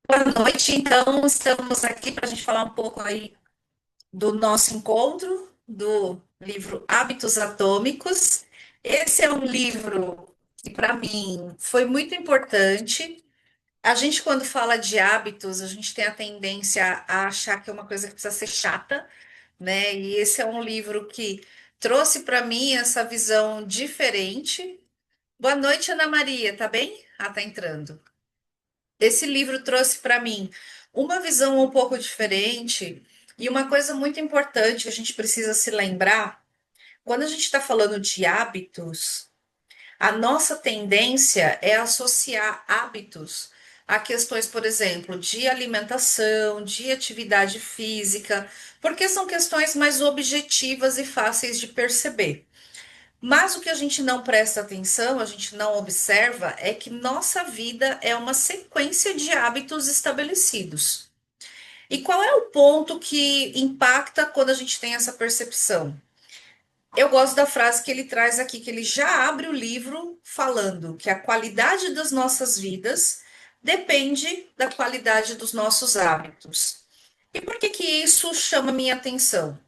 Boa noite, então estamos aqui para a gente falar um pouco aí do nosso encontro do livro Hábitos Atômicos. Esse é um livro que para mim foi muito importante. A gente, quando fala de hábitos, a gente tem a tendência a achar que é uma coisa que precisa ser chata, né? E esse é um livro que trouxe para mim essa visão diferente. Boa noite, Ana Maria, tá bem? Ah, tá entrando. Esse livro trouxe para mim uma visão um pouco diferente e uma coisa muito importante que a gente precisa se lembrar, quando a gente está falando de hábitos, a nossa tendência é associar hábitos a questões, por exemplo, de alimentação, de atividade física, porque são questões mais objetivas e fáceis de perceber. Mas o que a gente não presta atenção, a gente não observa, é que nossa vida é uma sequência de hábitos estabelecidos. E qual é o ponto que impacta quando a gente tem essa percepção? Eu gosto da frase que ele traz aqui, que ele já abre o livro falando que a qualidade das nossas vidas depende da qualidade dos nossos hábitos. E por que que isso chama minha atenção?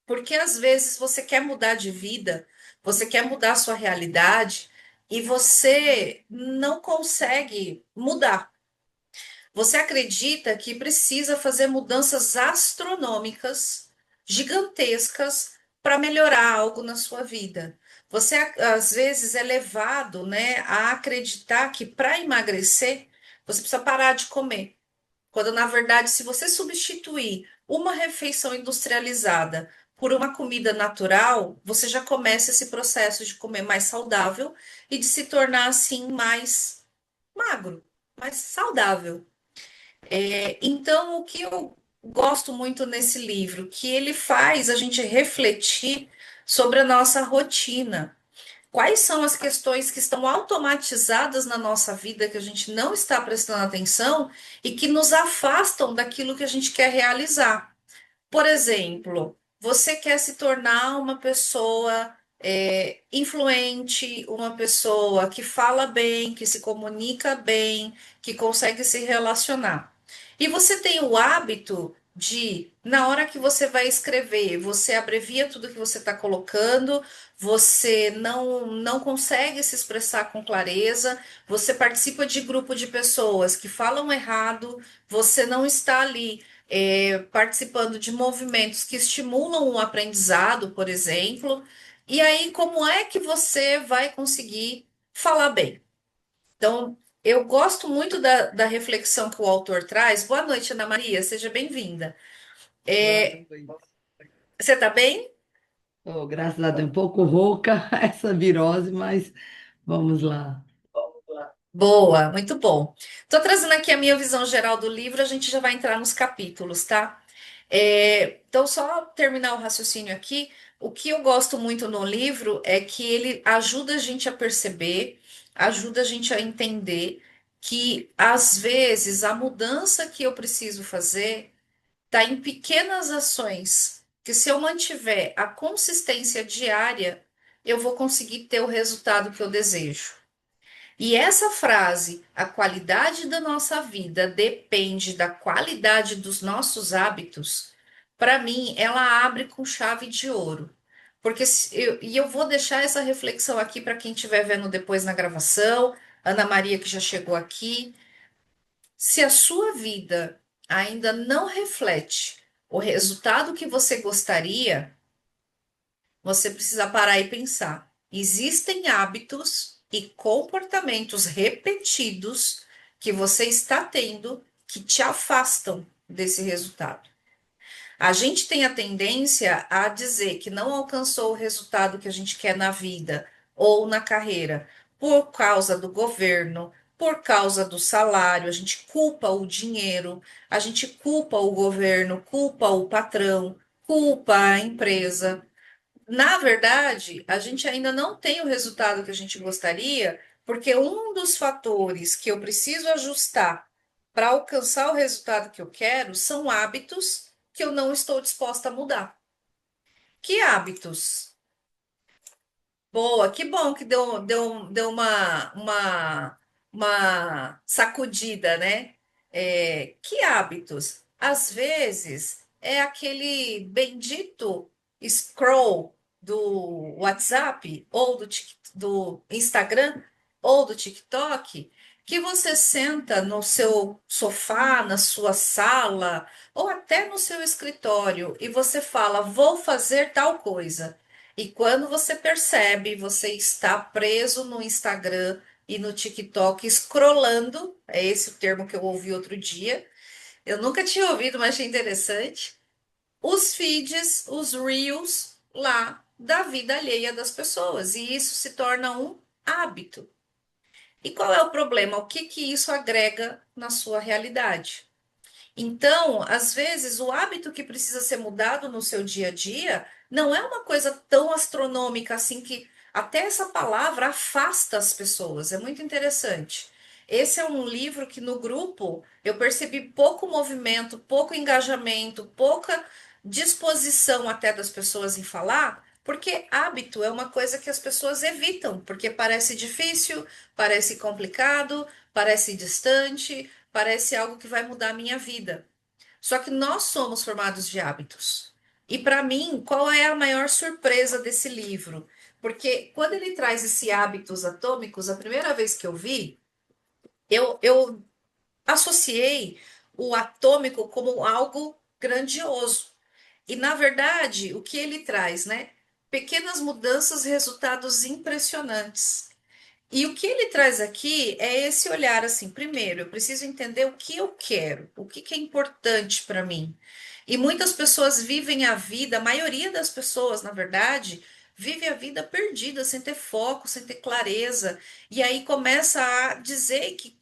Porque às vezes você quer mudar de vida, você quer mudar a sua realidade e você não consegue mudar. Você acredita que precisa fazer mudanças astronômicas, gigantescas, para melhorar algo na sua vida. Você às vezes é levado, né, a acreditar que para emagrecer você precisa parar de comer. Quando, na verdade, se você substituir uma refeição industrializada por uma comida natural, você já começa esse processo de comer mais saudável e de se tornar assim mais magro, mais saudável. Então, o que eu gosto muito nesse livro, que ele faz a gente refletir sobre a nossa rotina. Quais são as questões que estão automatizadas na nossa vida que a gente não está prestando atenção e que nos afastam daquilo que a gente quer realizar? Por exemplo, você quer se tornar uma pessoa influente, uma pessoa que fala bem, que se comunica bem, que consegue se relacionar. E você tem o hábito de, na hora que você vai escrever, você abrevia tudo que você está colocando, você não consegue se expressar com clareza, você participa de grupo de pessoas que falam errado, você não está ali participando de movimentos que estimulam o aprendizado, por exemplo. E aí, como é que você vai conseguir falar bem? Então, eu gosto muito da reflexão que o autor traz. Boa noite, Ana Maria, seja bem-vinda. Boa É, noite. você está bem? Oh, graças a Deus, um pouco rouca essa virose, mas vamos lá. Boa, muito bom. Estou trazendo aqui a minha visão geral do livro, a gente já vai entrar nos capítulos, tá? Então, só terminar o raciocínio aqui, o que eu gosto muito no livro é que ele ajuda a gente a perceber, ajuda a gente a entender que, às vezes, a mudança que eu preciso fazer está em pequenas ações, que se eu mantiver a consistência diária, eu vou conseguir ter o resultado que eu desejo. E essa frase, a qualidade da nossa vida depende da qualidade dos nossos hábitos, para mim, ela abre com chave de ouro. Porque eu vou deixar essa reflexão aqui para quem estiver vendo depois na gravação, Ana Maria que já chegou aqui. Se a sua vida ainda não reflete o resultado que você gostaria, você precisa parar e pensar. Existem hábitos e comportamentos repetidos que você está tendo que te afastam desse resultado. A gente tem a tendência a dizer que não alcançou o resultado que a gente quer na vida ou na carreira por causa do governo, por causa do salário, a gente culpa o dinheiro, a gente culpa o governo, culpa o patrão, culpa a empresa. Na verdade, a gente ainda não tem o resultado que a gente gostaria, porque um dos fatores que eu preciso ajustar para alcançar o resultado que eu quero são hábitos que eu não estou disposta a mudar. Que hábitos? Boa, que bom que deu uma sacudida, né? Que hábitos? Às vezes é aquele bendito scroll do WhatsApp ou do Instagram ou do TikTok, que você senta no seu sofá, na sua sala ou até no seu escritório e você fala, vou fazer tal coisa. E quando você percebe, você está preso no Instagram e no TikTok scrollando, é esse o termo que eu ouvi outro dia. Eu nunca tinha ouvido, mas achei interessante. Os feeds, os reels lá da vida alheia das pessoas, e isso se torna um hábito. E qual é o problema? O que que isso agrega na sua realidade? Então, às vezes, o hábito que precisa ser mudado no seu dia a dia não é uma coisa tão astronômica assim que até essa palavra afasta as pessoas. É muito interessante. Esse é um livro que no grupo eu percebi pouco movimento, pouco engajamento, pouca disposição até das pessoas em falar, porque hábito é uma coisa que as pessoas evitam, porque parece difícil, parece complicado, parece distante, parece algo que vai mudar a minha vida. Só que nós somos formados de hábitos. E para mim, qual é a maior surpresa desse livro? Porque quando ele traz esse hábitos atômicos, a primeira vez que eu vi, eu associei o atômico como algo grandioso. E na verdade, o que ele traz, né? Pequenas mudanças, resultados impressionantes. E o que ele traz aqui é esse olhar assim, primeiro, eu preciso entender o que eu quero, o que que é importante para mim. E muitas pessoas vivem a vida, a maioria das pessoas, na verdade, vive a vida perdida, sem ter foco, sem ter clareza. E aí começa a dizer que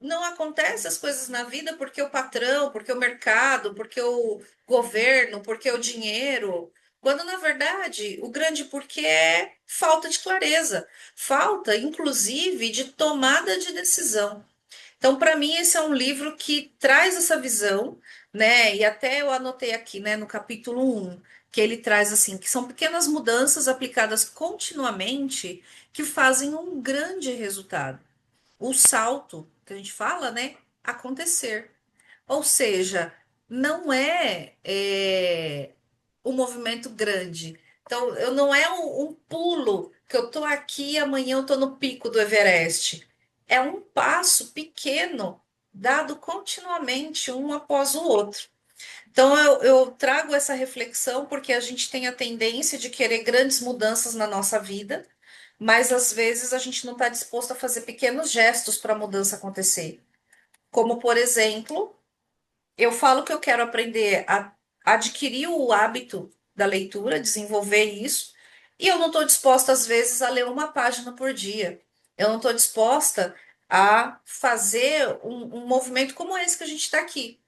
não acontecem as coisas na vida porque o patrão, porque o mercado, porque o governo, porque o dinheiro. Quando na verdade o grande porquê é falta de clareza. Falta, inclusive, de tomada de decisão. Então, para mim, esse é um livro que traz essa visão, né? E até eu anotei aqui, né, no capítulo 1, que ele traz assim, que são pequenas mudanças aplicadas continuamente que fazem um grande resultado. O salto, que a gente fala, né, acontecer. Ou seja, não é um movimento grande. Então, eu não é um pulo que eu tô aqui e amanhã eu tô no pico do Everest. É um passo pequeno dado continuamente um após o outro. Então, eu trago essa reflexão porque a gente tem a tendência de querer grandes mudanças na nossa vida, mas às vezes a gente não está disposto a fazer pequenos gestos para a mudança acontecer. Como, por exemplo, eu falo que eu quero aprender a adquirir o hábito da leitura, desenvolver isso, e eu não estou disposta, às vezes, a ler uma página por dia. Eu não estou disposta a fazer um movimento como esse que a gente está aqui,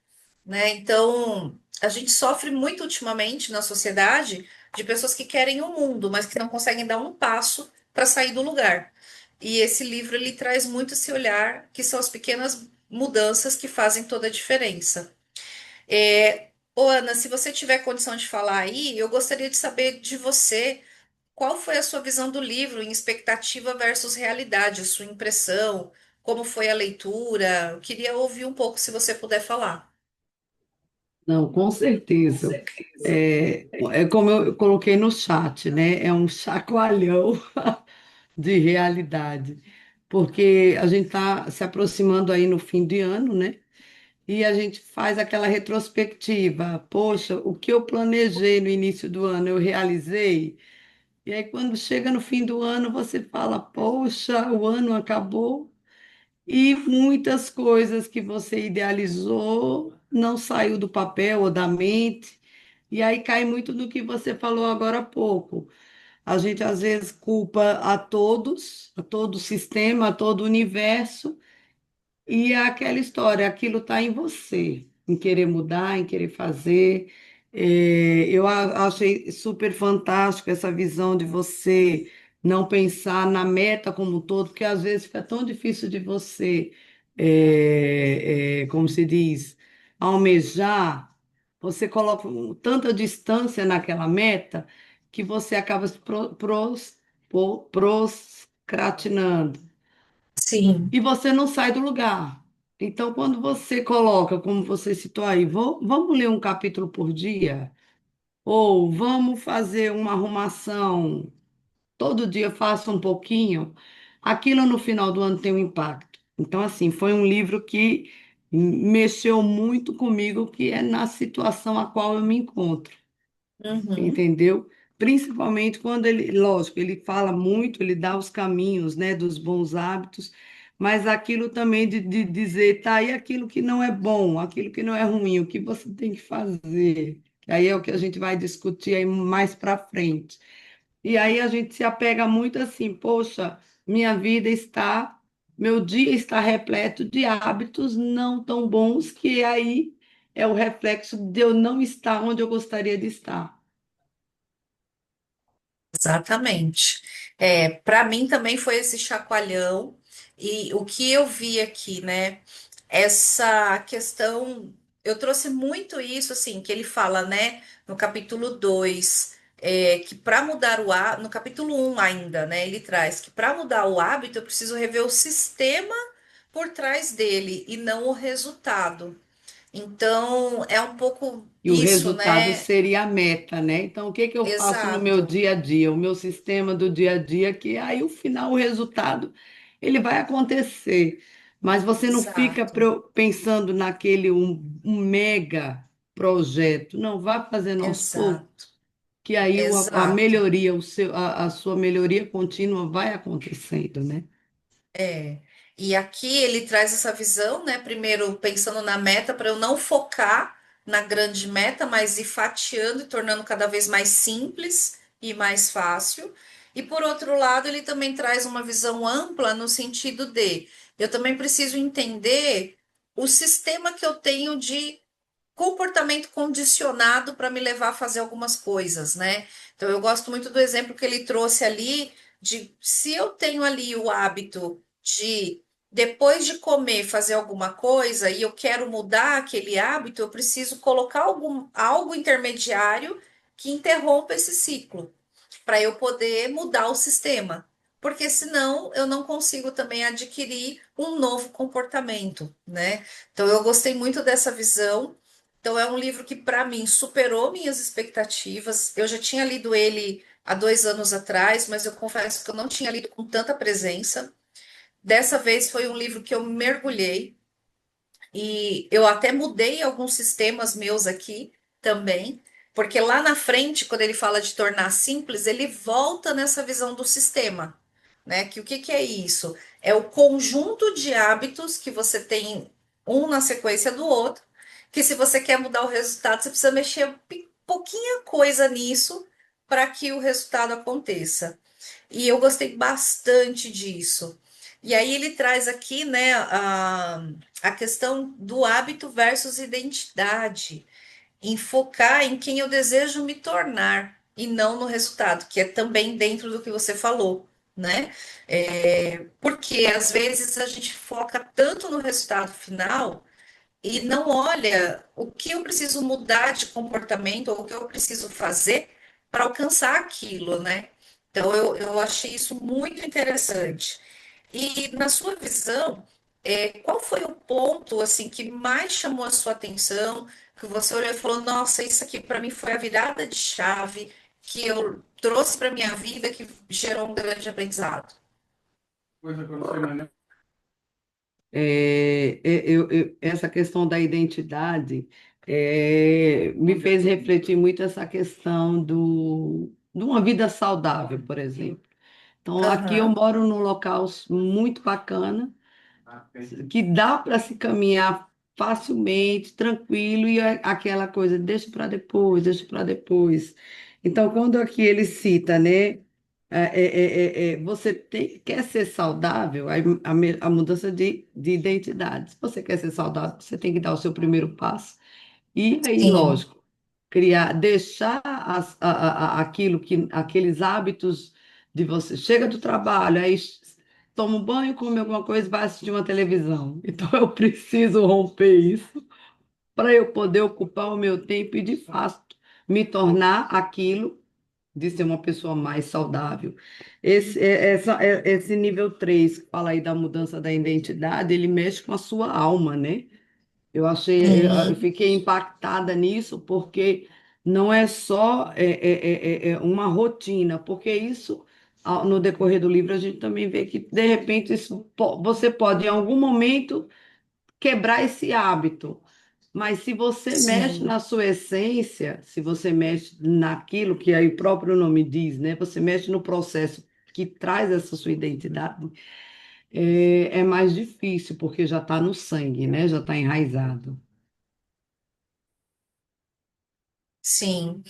né? Então, a gente sofre muito ultimamente na sociedade de pessoas que querem o mundo, mas que não conseguem dar um passo para sair do lugar. E esse livro ele traz muito esse olhar, que são as pequenas mudanças que fazem toda a diferença. Ô, Ana, se você tiver condição de falar aí, eu gostaria de saber de você qual foi a sua visão do livro em expectativa versus realidade, a sua impressão, como foi a leitura. Eu queria ouvir um pouco, se você puder falar. Não, com certeza. É como eu coloquei no chat, né? É um chacoalhão de realidade, porque a gente está se aproximando aí no fim de ano, né? E a gente faz aquela retrospectiva. Poxa, o que eu planejei no início do ano, eu realizei. E aí, quando chega no fim do ano, você fala: Poxa, o ano acabou e muitas coisas que você idealizou não saiu do papel ou da mente. E aí cai muito no que você falou agora há pouco. A gente às vezes culpa a todo o sistema, a todo o universo, e é aquela história, aquilo está em você, em querer mudar, em querer fazer. Eu achei super fantástico essa visão de você não pensar na meta como um todo, porque às vezes fica tão difícil de você, como se diz, almejar. Você coloca tanta distância naquela meta que você acaba se procrastinando Sim, e você não sai do lugar. Então, quando você coloca, como você citou aí, vamos ler um capítulo por dia? Ou vamos fazer uma arrumação, todo dia faça um pouquinho, aquilo no final do ano tem um impacto. Então, assim, foi um livro que mexeu muito comigo, que é na situação a qual eu me encontro, Uhum, entendeu? Principalmente quando ele, lógico, ele fala muito, ele dá os caminhos, né, dos bons hábitos, mas aquilo também de dizer, tá aí aquilo que não é bom, aquilo que não é ruim, o que você tem que fazer. Aí é o que a gente vai discutir aí mais para frente. E aí a gente se apega muito assim, poxa, minha vida está, meu dia está repleto de hábitos não tão bons, que aí é o reflexo de eu não estar onde eu gostaria de estar. exatamente. Para mim também foi esse chacoalhão, e o que eu vi aqui, né? Essa questão, eu trouxe muito isso, assim, que ele fala, né, no capítulo 2 que para mudar no capítulo um ainda, né, ele traz que para mudar o hábito eu preciso rever o sistema por trás dele e não o resultado. Então, é um pouco E o isso, resultado né? seria a meta, né? Então, o que que eu faço no meu Exato, dia a dia, o meu sistema do dia a dia, que aí o final, o resultado, ele vai acontecer. Mas você não fica exato, pensando naquele um mega projeto. Não, vá fazendo aos poucos, exato, que aí a exato. melhoria, a sua melhoria contínua vai acontecendo, né? É. E aqui ele traz essa visão, né? Primeiro pensando na meta, para eu não focar na grande meta, mas ir fatiando e tornando cada vez mais simples e mais fácil. E por outro lado, ele também traz uma visão ampla no sentido de eu também preciso entender o sistema que eu tenho de comportamento condicionado para me levar a fazer algumas coisas, né? Então, eu gosto muito do exemplo que ele trouxe ali de se eu tenho ali o hábito de depois de comer fazer alguma coisa e eu quero mudar aquele hábito, eu preciso colocar algo intermediário que interrompa esse ciclo para eu poder mudar o sistema. Porque senão eu não consigo também adquirir um novo comportamento, né? Então eu gostei muito dessa visão. Então, é um livro que, para mim, superou minhas expectativas. Eu já tinha lido ele há 2 anos atrás, mas eu confesso que eu não tinha lido com tanta presença. Dessa vez foi um livro que eu mergulhei e eu até mudei alguns sistemas meus aqui também, porque lá na frente, quando ele fala de tornar simples, ele volta nessa visão do sistema, né? Que o que que é isso? É o conjunto de hábitos que você tem um na sequência do outro, que se você quer mudar o resultado, você precisa mexer pouquinha coisa nisso para que o resultado aconteça. E eu gostei bastante disso. E aí ele traz aqui, né, a questão do hábito versus identidade, em focar em quem eu desejo me tornar e não no resultado, que é também dentro do que você falou, né? Porque às vezes a gente foca tanto no resultado final e não olha o que eu preciso mudar de comportamento ou o que eu preciso fazer para alcançar aquilo, né? Então eu achei isso muito interessante. E na sua visão, qual foi o ponto assim que mais chamou a sua atenção, que você olhou e falou, nossa, isso aqui para mim foi a virada de chave que eu trouxe para minha vida que gerou um grande aprendizado? Essa questão da identidade me fez refletir muito essa questão de uma vida saudável, por exemplo. Então, aqui eu Aham, moro num local muito bacana, que dá para se caminhar facilmente, tranquilo, e aquela coisa, deixa para depois, deixa para depois. Então, quando aqui ele cita, né, você quer ser saudável, aí a mudança de identidade. Se você quer ser saudável, você tem que dar o seu primeiro passo. E aí, sim, lógico, criar, deixar aquilo aqueles hábitos de você chega do trabalho, aí toma um banho, come alguma coisa, vai assistir uma televisão. Então eu preciso romper isso para eu poder ocupar o meu tempo e de fato me tornar aquilo, de ser uma pessoa mais saudável. Esse nível 3 que fala aí da mudança da identidade, ele mexe com a sua alma, né? Eu Uhum. fiquei impactada nisso porque não é só uma rotina, porque isso, no decorrer do livro, a gente também vê que, de repente, você pode, em algum momento, quebrar esse hábito. Mas se você mexe Sim. na sua essência, se você mexe naquilo que aí o próprio nome diz, né? Você mexe no processo que traz essa sua identidade, é mais difícil, porque já está no sangue, né? Já está enraizado. Sim,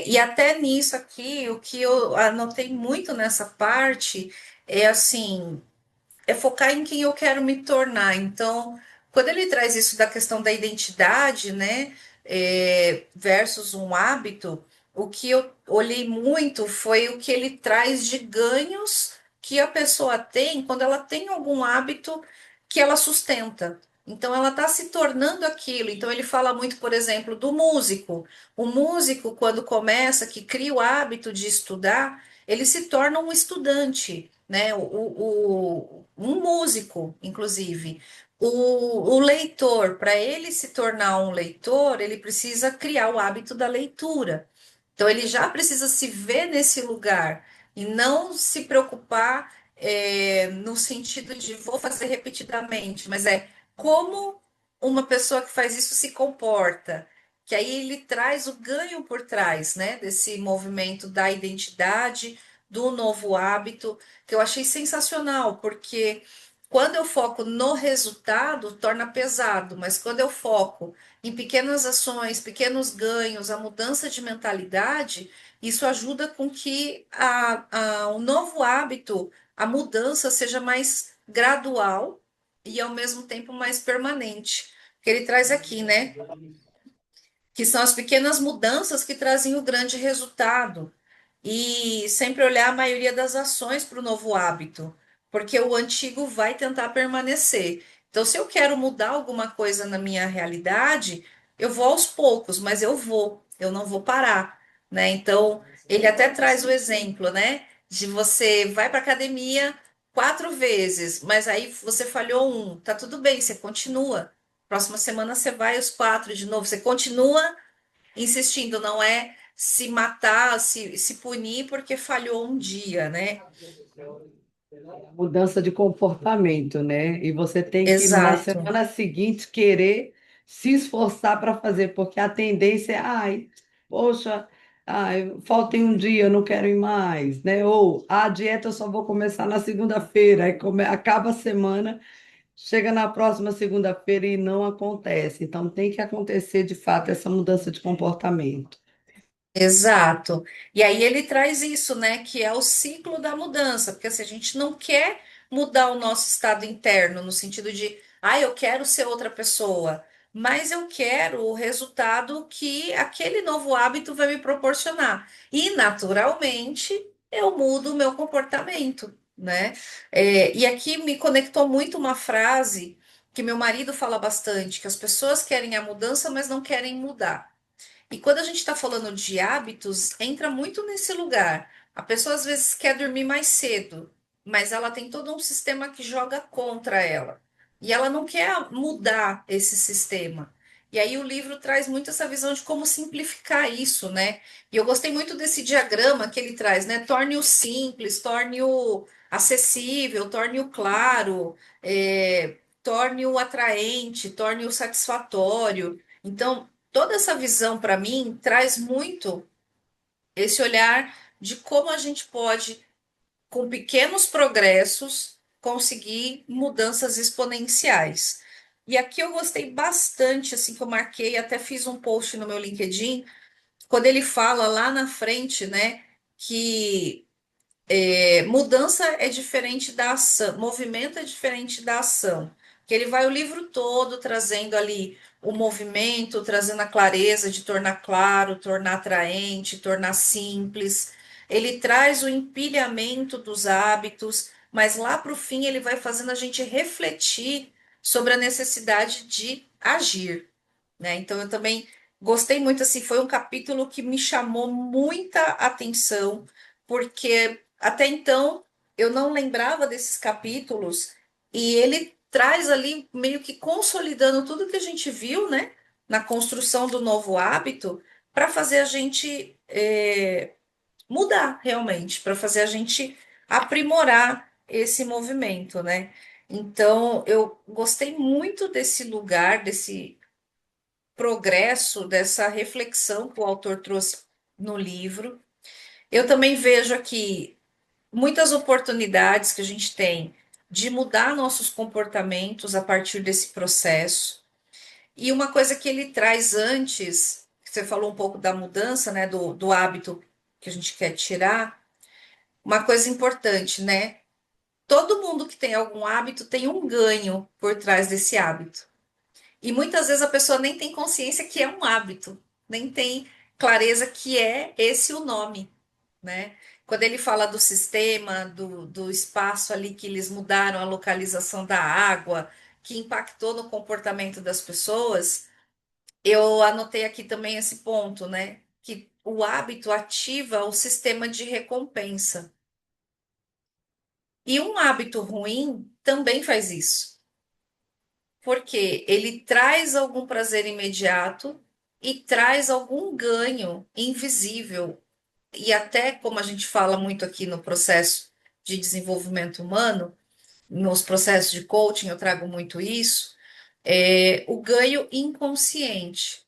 e até nisso aqui, o que eu anotei muito nessa parte é assim, é focar em quem eu quero me tornar. Então, quando ele traz isso da questão da identidade, né, versus um hábito, o que eu olhei muito foi o que ele traz de ganhos que a pessoa tem quando ela tem algum hábito que ela sustenta. Então, ela está se tornando aquilo. Então, ele fala muito, por exemplo, do músico. O músico, quando começa, que cria o hábito de estudar, ele se torna um estudante, né? Um músico, inclusive. O leitor, para ele se tornar um leitor, ele precisa criar o hábito da leitura. Então, ele já precisa se ver nesse lugar e não se preocupar no sentido de vou fazer repetidamente, mas é como uma pessoa que faz isso se comporta. Que aí ele traz o ganho por trás, né, desse movimento da identidade, do novo hábito, que eu achei sensacional, porque quando eu foco no resultado, torna pesado, mas quando eu foco em pequenas ações, pequenos ganhos, a mudança de mentalidade, isso ajuda com que o novo hábito, a mudança seja mais gradual e ao mesmo tempo mais permanente. Que ele traz aqui, né? Que são as pequenas mudanças que trazem o grande resultado. E sempre olhar a maioria das ações para o novo hábito, porque o antigo vai tentar permanecer. Então, se eu quero mudar alguma coisa na minha realidade, eu vou aos poucos, mas eu não vou parar, né? Então, ele até traz o exemplo, né? De você vai para academia 4 vezes, mas aí você falhou um, tá tudo bem, você continua. Próxima semana você vai os 4 de novo, você continua insistindo, não é se matar, se punir porque falhou um dia, né? Mudança de comportamento, né? E você tem que, na Exato, semana seguinte, querer se esforçar para fazer, porque a tendência é, ai, poxa, ai, falta um dia, eu não quero ir mais, né? Ou a dieta eu só vou começar na segunda-feira, aí acaba a semana, chega na próxima segunda-feira e não acontece. Então tem que acontecer de fato essa mudança de comportamento. exato. E aí ele traz isso, né, que é o ciclo da mudança, porque assim, a gente não quer mudar o nosso estado interno no sentido de, eu quero ser outra pessoa, mas eu quero o resultado que aquele novo hábito vai me proporcionar. E naturalmente eu mudo o meu comportamento, né? E aqui me conectou muito uma frase que meu marido fala bastante, que as pessoas querem a mudança, mas não querem mudar. E quando a gente está falando de hábitos, entra muito nesse lugar. A pessoa às vezes quer dormir mais cedo, mas ela tem todo um sistema que joga contra ela. E ela não quer mudar esse sistema. E aí o livro traz muito essa visão de como simplificar isso, né? E eu gostei muito desse diagrama que ele traz, né? Torne-o simples, torne-o acessível, torne-o claro, torne-o atraente, torne-o satisfatório. Então, toda essa visão para mim traz muito esse olhar de como a gente pode, com pequenos progressos, conseguir mudanças exponenciais. E aqui eu gostei bastante, assim que eu marquei, até fiz um post no meu LinkedIn, quando ele fala lá na frente, né, que mudança é diferente da ação, movimento é diferente da ação. Que ele vai o livro todo trazendo ali o movimento, trazendo a clareza de tornar claro, tornar atraente, tornar simples. Ele traz o empilhamento dos hábitos, mas lá para o fim ele vai fazendo a gente refletir sobre a necessidade de agir, né? Então eu também Gostei muito, assim, foi um capítulo que me chamou muita atenção, porque até então eu não lembrava desses capítulos, e ele traz ali meio que consolidando tudo que a gente viu, né, na construção do novo hábito, para fazer a gente mudar realmente, para fazer a gente aprimorar esse movimento, né? Então, eu gostei muito desse lugar, desse progresso, dessa reflexão que o autor trouxe no livro. Eu também vejo aqui muitas oportunidades que a gente tem de mudar nossos comportamentos a partir desse processo. E uma coisa que ele traz antes, você falou um pouco da mudança, né, do hábito que a gente quer tirar, uma coisa importante, né? Todo mundo que tem algum hábito tem um ganho por trás desse hábito. E muitas vezes a pessoa nem tem consciência que é um hábito, nem tem clareza que é esse o nome, né? Quando ele fala do sistema, do espaço ali que eles mudaram a localização da água, que impactou no comportamento das pessoas, eu anotei aqui também esse ponto, né? Que o hábito ativa o sistema de recompensa. E um hábito ruim também faz isso. Porque ele traz algum prazer imediato e traz algum ganho invisível. E até como a gente fala muito aqui no processo de desenvolvimento humano, nos processos de coaching eu trago muito isso, o ganho inconsciente.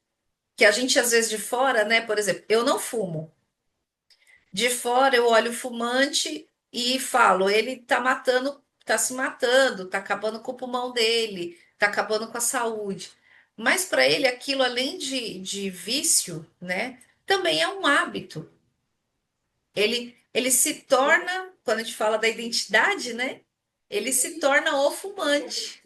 Que a gente às vezes de fora, né? Por exemplo, eu não fumo. De fora eu olho o fumante e falo, ele tá matando, tá se matando, tá acabando com o pulmão dele, tá acabando com a saúde. Mas para ele aquilo, além de vício, né, também é um hábito. Ele se torna, quando a gente fala da identidade, né, ele se torna o fumante.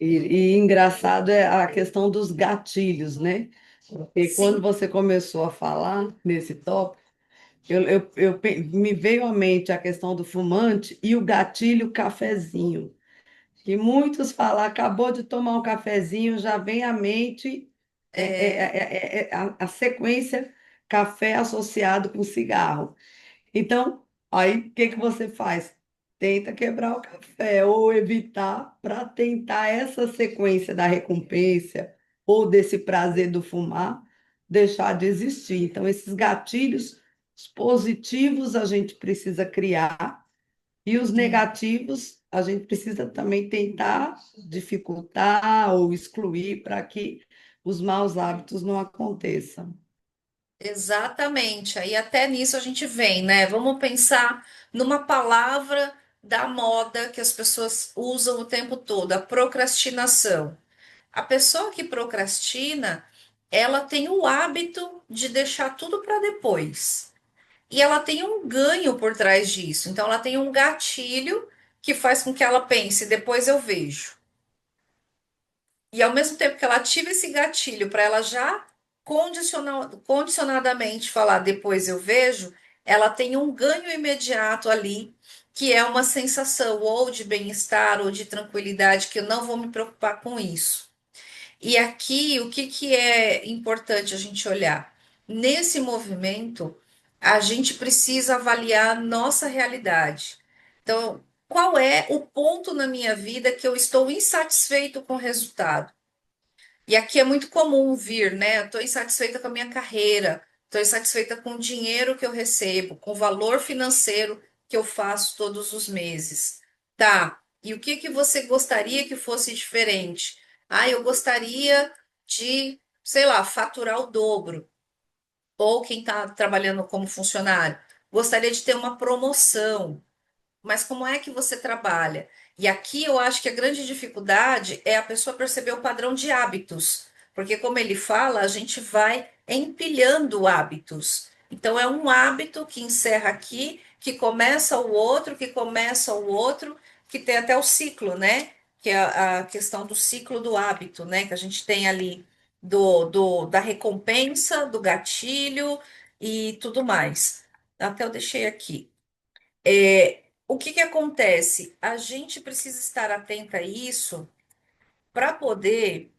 E engraçado é a questão dos gatilhos, né? Porque quando Sim, você começou a falar nesse tópico, me veio à mente a questão do fumante e o gatilho cafezinho. Que muitos falam, acabou de tomar um cafezinho, já vem à mente é, a sequência café associado com cigarro. Então, aí o que que você faz? Tenta quebrar o café ou evitar para tentar essa sequência da recompensa ou desse prazer do fumar deixar de existir. Então, esses gatilhos os positivos a gente precisa criar e os sim. negativos a gente precisa também tentar dificultar ou excluir para que os maus hábitos não aconteçam. Exatamente. Aí até nisso a gente vem, né? Vamos pensar numa palavra da moda que as pessoas usam o tempo todo, a procrastinação. A pessoa que procrastina, ela tem o hábito de deixar tudo para depois. E ela tem um ganho por trás disso. Então ela tem um gatilho que faz com que ela pense, depois eu vejo. E ao mesmo tempo que ela ativa esse gatilho para ela já condicionadamente falar depois eu vejo, ela tem um ganho imediato ali, que é uma sensação ou de bem-estar ou de tranquilidade, que eu não vou me preocupar com isso. E aqui, o que que é importante a gente olhar? Nesse movimento, a gente precisa avaliar nossa realidade. Então, qual é o ponto na minha vida que eu estou insatisfeito com o resultado? E aqui é muito comum vir, né? Estou insatisfeita com a minha carreira, estou insatisfeita com o dinheiro que eu recebo, com o valor financeiro que eu faço todos os meses. Tá. E o que que você gostaria que fosse diferente? Ah, eu gostaria de, sei lá, faturar o dobro. Ou quem está trabalhando como funcionário, gostaria de ter uma promoção. Mas como é que você trabalha? E aqui eu acho que a grande dificuldade é a pessoa perceber o padrão de hábitos, porque como ele fala, a gente vai empilhando hábitos. Então é um hábito que encerra aqui, que começa o outro, que começa o outro, que tem até o ciclo, né? Que é a questão do ciclo do hábito, né? Que a gente tem ali da recompensa, do gatilho e tudo mais. Até eu deixei aqui. O que que acontece? A gente precisa estar atenta a isso para poder.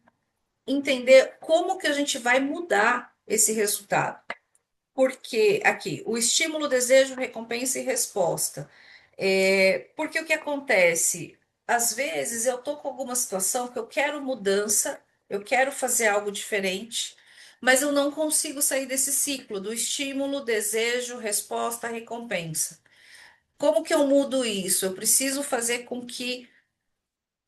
entender como que a gente vai mudar esse resultado. Porque aqui, o estímulo, desejo, recompensa e resposta. Porque o que acontece? Às vezes eu estou com alguma situação que eu quero mudança, eu quero fazer algo diferente, mas eu não consigo sair desse ciclo do estímulo, desejo, resposta, recompensa. Como que eu mudo isso? Eu preciso fazer com que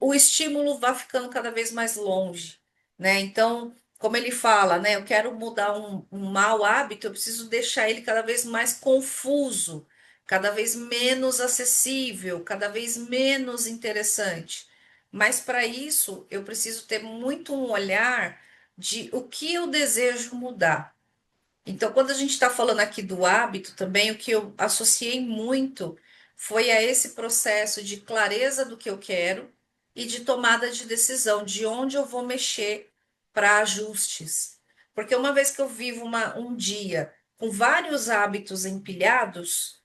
o estímulo vai ficando cada vez mais longe, né? Então, como ele fala, né? Eu quero mudar um mau hábito, eu preciso deixar ele cada vez mais confuso, cada vez menos acessível, cada vez menos interessante. Mas para isso, eu preciso ter muito um olhar de o que eu desejo mudar. Então, quando a gente está falando aqui do hábito também, o que eu associei muito foi a esse processo de clareza do que eu quero e de tomada de decisão, de onde eu vou mexer para ajustes. Porque uma vez que eu vivo um dia com vários hábitos empilhados,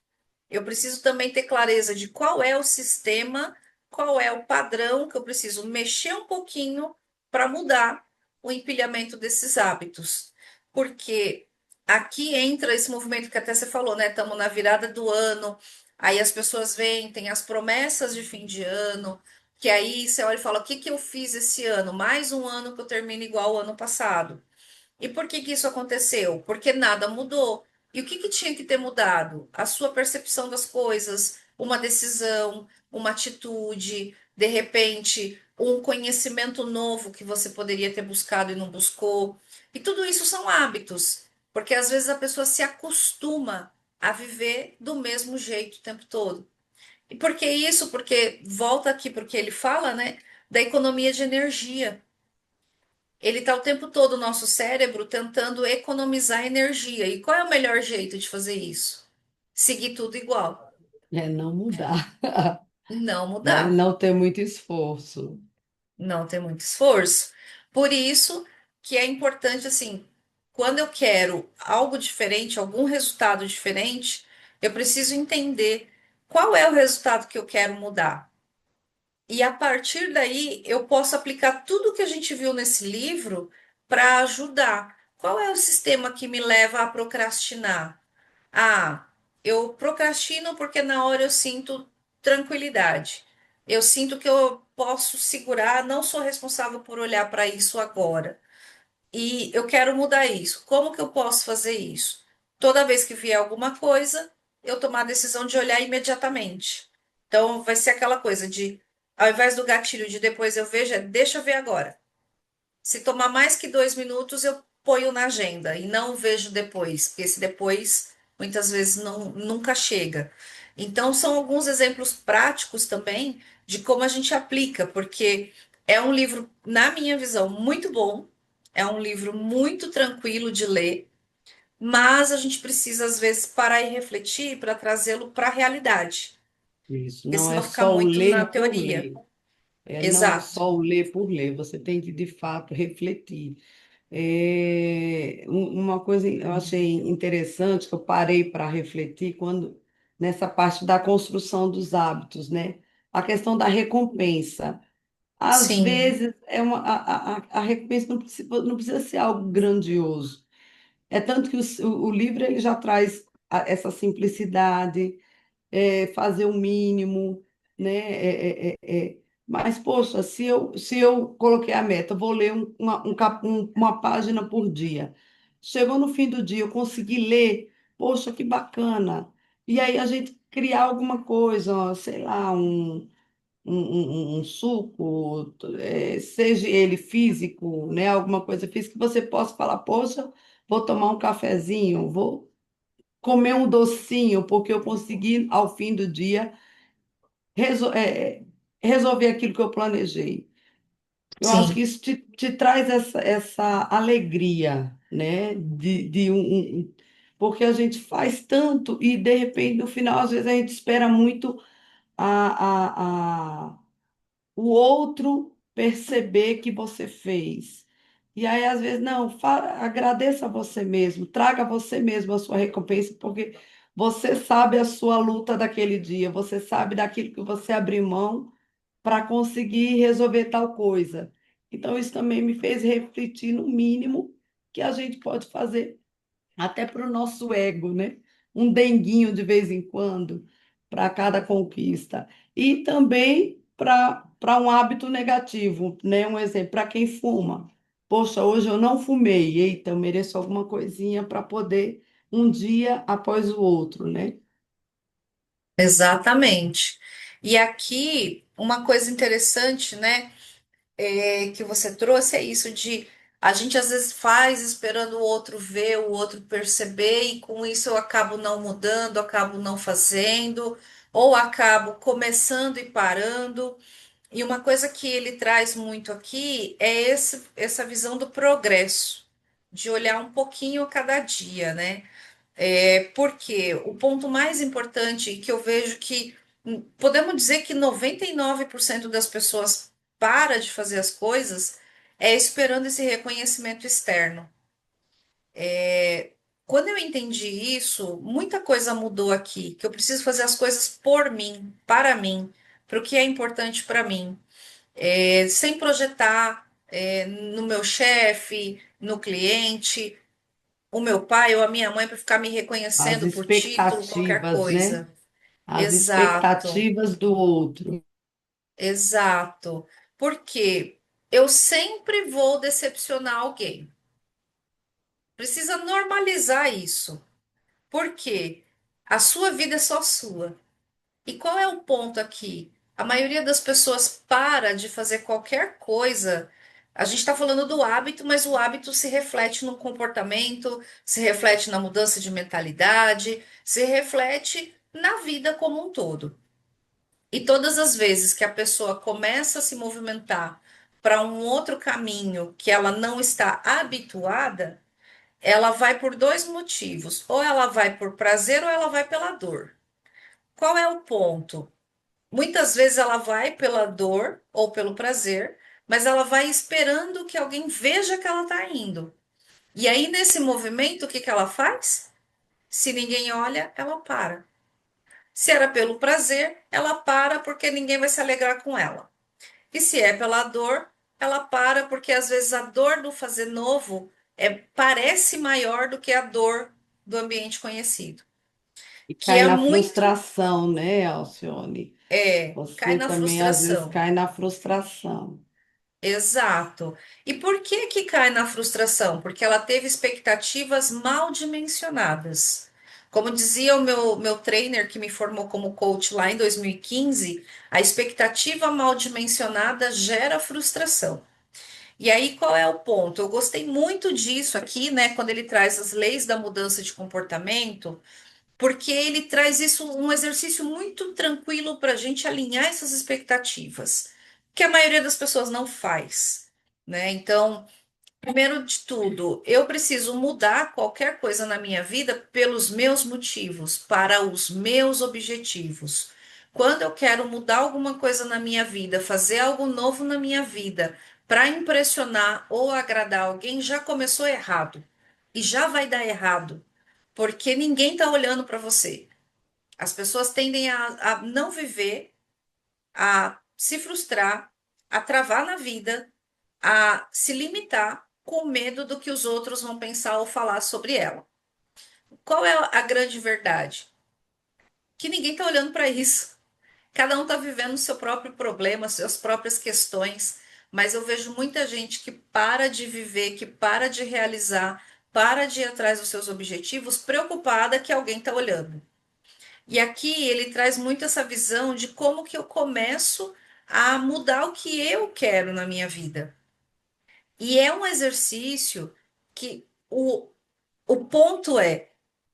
eu preciso também ter clareza de qual é o sistema, qual é o padrão que eu preciso mexer um pouquinho para mudar o empilhamento desses hábitos. Porque aqui entra esse movimento que até você falou, né? Estamos na virada do ano, aí as pessoas vêm, tem as promessas de fim de ano, que aí você olha e fala: o que que eu fiz esse ano? Mais um ano que eu termino igual ao ano passado. E por que que isso aconteceu? Porque nada mudou. E o que que tinha que ter mudado? A sua percepção das coisas, uma decisão, uma atitude, de repente, um conhecimento novo que você poderia ter buscado e não buscou. E tudo isso são hábitos, porque às vezes a pessoa se acostuma a viver do mesmo jeito o tempo todo. E por que isso? Porque volta aqui porque ele fala, né, da economia de energia. Ele está o tempo todo, o nosso cérebro, tentando economizar energia. E qual é o melhor jeito de fazer isso? Seguir tudo igual, É não mudar, não né? mudar, Não ter muito esforço. não ter muito esforço. Por isso que é importante, assim, quando eu quero algo diferente, algum resultado diferente, eu preciso entender qual é o resultado que eu quero mudar. E a partir daí, eu posso aplicar tudo que a gente viu nesse livro para ajudar. Qual é o sistema que me leva a procrastinar? Ah, eu procrastino porque na hora eu sinto tranquilidade. Eu sinto que eu posso segurar, não sou responsável por olhar para isso agora. E eu quero mudar isso. Como que eu posso fazer isso? Toda vez que vier alguma coisa, eu tomar a decisão de olhar imediatamente. Então, vai ser aquela coisa de, ao invés do gatilho de depois eu vejo, é deixa eu ver agora. Se tomar mais que 2 minutos, eu ponho na agenda e não vejo depois, porque esse depois muitas vezes não, nunca chega. Então, são alguns exemplos práticos também de como a gente aplica, porque é um livro, na minha visão, muito bom, é um livro muito tranquilo de ler, mas a gente precisa, às vezes, parar e refletir para trazê-lo para a realidade, Isso, porque não é senão fica só o muito na ler por teoria. ler. Não é Exato. só o ler por ler, você tem que, de fato, refletir. Uma coisa eu achei interessante, que eu parei para refletir quando nessa parte da construção dos hábitos, né? A questão da recompensa. Às Sim, vezes, a recompensa não precisa ser algo grandioso. É tanto que o livro ele já traz essa simplicidade, fazer o mínimo, né? Mas, poxa, se eu coloquei a meta, vou ler uma página por dia. Chegou no fim do dia, eu consegui ler, poxa, que bacana. E aí a gente criar alguma coisa, ó, sei lá, um suco, seja ele físico, né? Alguma coisa física, que você possa falar, poxa, vou tomar um cafezinho, vou comer um docinho, porque eu consegui, ao fim do dia, resol- é, resolver aquilo que eu planejei. Eu acho que sim, isso te traz essa alegria, né? Porque a gente faz tanto e, de repente, no final, às vezes, a gente espera muito o outro perceber que você fez. E aí, às vezes, não, agradeça a você mesmo, traga a você mesmo a sua recompensa, porque você sabe a sua luta daquele dia, você sabe daquilo que você abriu mão para conseguir resolver tal coisa. Então, isso também me fez refletir no mínimo que a gente pode fazer até para o nosso ego, né? Um denguinho de vez em quando para cada conquista. E também para um hábito negativo, né? Um exemplo, para quem fuma. Poxa, hoje eu não fumei, eita, eu mereço alguma coisinha para poder um dia após o outro, né? Exatamente. E aqui, uma coisa interessante, né, que você trouxe é isso de a gente às vezes faz esperando o outro ver, o outro perceber, e com isso eu acabo não mudando, acabo não fazendo, ou acabo começando e parando. E uma coisa que ele traz muito aqui é essa visão do progresso, de olhar um pouquinho a cada dia, né? Porque o ponto mais importante que eu vejo que podemos dizer que 99% das pessoas para de fazer as coisas é esperando esse reconhecimento externo. Quando eu entendi isso, muita coisa mudou aqui, que eu preciso fazer as coisas por mim, para o que é importante para mim, sem projetar, no meu chefe, no cliente, o meu pai ou a minha mãe para ficar me As reconhecendo por título, qualquer expectativas, né? coisa. As Exato, expectativas do outro. exato. Porque eu sempre vou decepcionar alguém. Precisa normalizar isso. Porque a sua vida é só sua. E qual é o ponto aqui? A maioria das pessoas para de fazer qualquer coisa. A gente está falando do hábito, mas o hábito se reflete no comportamento, se reflete na mudança de mentalidade, se reflete na vida como um todo. E todas as vezes que a pessoa começa a se movimentar para um outro caminho que ela não está habituada, ela vai por dois motivos: ou ela vai por prazer ou ela vai pela dor. Qual é o ponto? Muitas vezes ela vai pela dor ou pelo prazer, mas ela vai esperando que alguém veja que ela está indo. E aí, nesse movimento, o que que ela faz? Se ninguém olha, ela para. Se era pelo prazer, ela para porque ninguém vai se alegrar com ela. E se é pela dor, ela para porque às vezes a dor do fazer novo parece maior do que a dor do ambiente conhecido, E que cai é na muito, frustração, né, Alcione? cai Você na também às vezes frustração. cai na frustração. Exato. E por que que cai na frustração? Porque ela teve expectativas mal dimensionadas. Como dizia o meu trainer que me formou como coach lá em 2015, a expectativa mal dimensionada gera frustração. E aí, qual é o ponto? Eu gostei muito disso aqui, né, quando ele traz as leis da mudança de comportamento, porque ele traz isso um exercício muito tranquilo para a gente alinhar essas expectativas, que a maioria das pessoas não faz, né? Então, primeiro de tudo, eu preciso mudar qualquer coisa na minha vida pelos meus motivos, para os meus objetivos. Quando eu quero mudar alguma coisa na minha vida, fazer algo novo na minha vida, para impressionar ou agradar alguém, já começou errado. E já vai dar errado, porque ninguém está olhando para você. As pessoas tendem a não viver, a se frustrar, a travar na vida, a se limitar com medo do que os outros vão pensar ou falar sobre ela. Qual é a grande verdade? Que ninguém está olhando para isso. Cada um está vivendo o seu próprio problema, suas próprias questões, mas eu vejo muita gente que para de viver, que para de realizar, para de ir atrás dos seus objetivos, preocupada que alguém está olhando. E aqui ele traz muito essa visão de como que eu começo a mudar o que eu quero na minha vida. E é um exercício que o ponto é,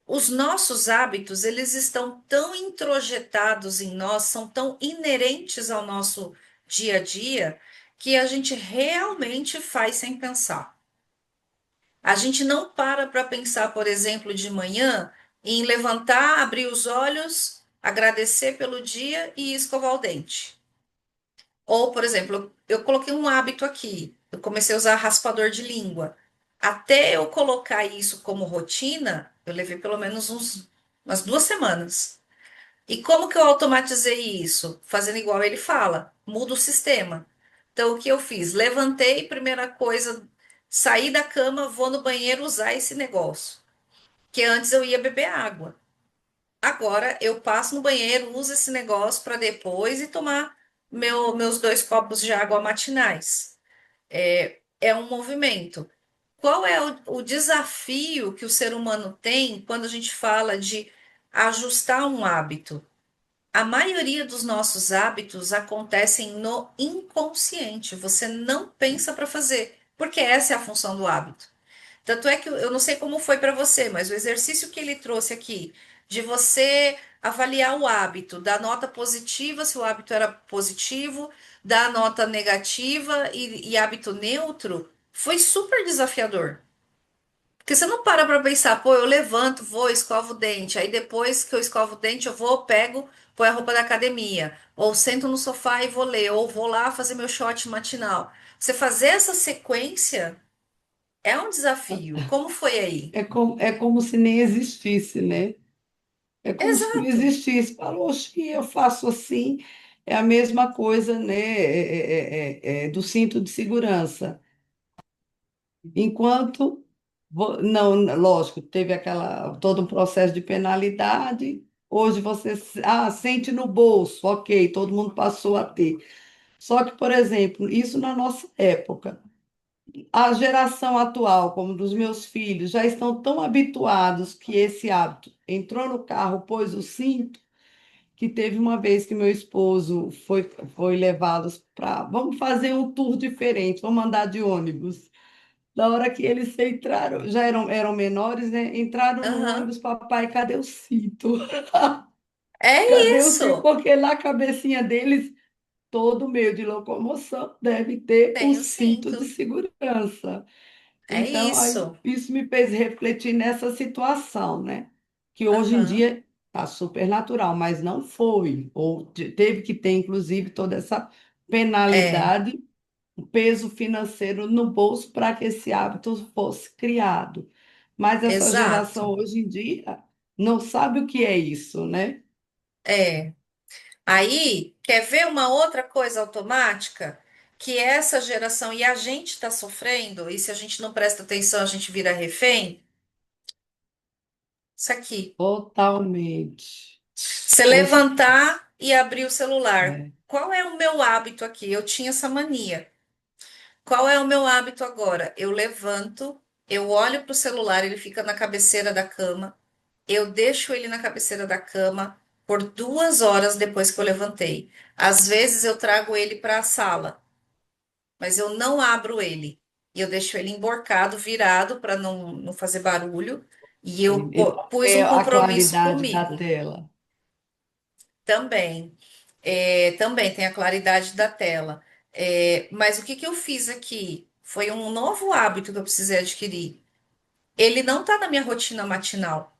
os nossos hábitos, eles estão tão introjetados em nós, são tão inerentes ao nosso dia a dia, que a gente realmente faz sem pensar. A gente não para pensar, por exemplo, de manhã, em levantar, abrir os olhos, agradecer pelo dia e escovar o dente. Ou, por exemplo, eu coloquei um hábito aqui, eu comecei a usar raspador de língua. Até eu colocar isso como rotina, eu levei pelo menos umas 2 semanas. E como que eu automatizei isso? Fazendo igual ele fala, muda o sistema. Então, o que eu fiz? Levantei, primeira coisa, saí da cama, vou no banheiro usar esse negócio. Que antes eu ia beber água. Agora eu passo no banheiro, uso esse negócio para depois e tomar meus 2 copos de água matinais. É um movimento. Qual é o desafio que o ser humano tem quando a gente fala de ajustar um hábito? A maioria dos nossos hábitos acontecem no inconsciente. Você não pensa para fazer, porque essa é a função do hábito. Tanto é que eu não sei como foi para você, mas o exercício que ele trouxe aqui, de você avaliar o hábito, dar nota positiva se o hábito era positivo, dar nota negativa e hábito neutro, foi super desafiador. Porque você não para pensar, pô, eu levanto, vou, escovo o dente, aí depois que eu escovo o dente, eu vou, pego, põe a roupa da academia, ou sento no sofá e vou ler, ou vou lá fazer meu shot matinal. Você fazer essa sequência é um desafio. Como foi aí? É como se nem existisse, né? É como se não Exato. existisse. Falou, oxi, eu faço assim, é a mesma coisa, né? Do cinto de segurança. Enquanto, não, lógico, teve todo um processo de penalidade. Hoje você, sente no bolso, ok, todo mundo passou a ter. Só que, por exemplo, isso na nossa época. A geração atual, como dos meus filhos, já estão tão habituados que esse hábito entrou no carro, pôs o cinto, que teve uma vez que meu esposo foi levá-los para, vamos fazer um tour diferente, vamos andar de ônibus. Na hora que eles entraram, já eram menores, né? Entraram no Aham. ônibus, papai, cadê o cinto? É Cadê o cinto? isso. Porque na cabecinha deles, todo meio de locomoção deve ter o Tem o cinto de cinto. segurança. É Então, aí, isso. isso me fez refletir nessa situação, né? Que hoje em Aham. dia está super natural, mas não foi. Ou teve que ter, inclusive, toda essa É, penalidade, o peso financeiro no bolso para que esse hábito fosse criado. Mas essa geração exato. hoje em dia não sabe o que é isso, né? É. Aí, quer ver uma outra coisa automática? Que essa geração, e a gente está sofrendo, e se a gente não presta atenção, a gente vira refém? Isso aqui. Totalmente. Você Hoje, levantar e abrir o celular. é, Qual é o meu hábito aqui? Eu tinha essa mania. Qual é o meu hábito agora? Eu levanto, eu olho para o celular, ele fica na cabeceira da cama. Eu deixo ele na cabeceira da cama por 2 horas depois que eu levantei. Às vezes eu trago ele para a sala, mas eu não abro ele. E eu deixo ele emborcado, virado para não fazer barulho. E eu e não pus é um a compromisso claridade da comigo tela. também. Também tem a claridade da tela. Mas o que que eu fiz aqui? Foi um novo hábito que eu precisei adquirir. Ele não está na minha rotina matinal.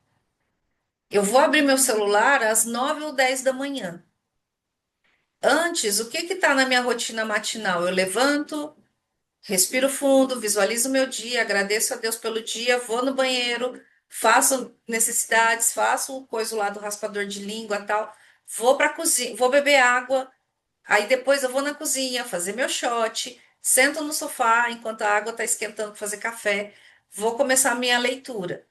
Eu vou abrir meu celular às 9 ou 10 da manhã. Antes, o que que está na minha rotina matinal? Eu levanto, respiro fundo, visualizo o meu dia, agradeço a Deus pelo dia, vou no banheiro, faço necessidades, faço o coisa lá do raspador de língua, tal. Vou para a cozinha, vou beber água. Aí depois eu vou na cozinha fazer meu shot, sento no sofá enquanto a água está esquentando para fazer café, vou começar a minha leitura.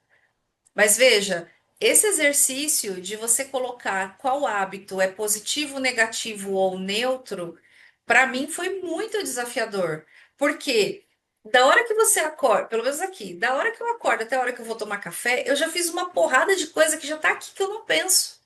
Mas veja, esse exercício de você colocar qual hábito é positivo, negativo ou neutro, para mim foi muito desafiador. Porque da hora que você acorda, pelo menos aqui, da hora que eu acordo até a hora que eu vou tomar café, eu já fiz uma porrada de coisa que já está aqui que eu não penso.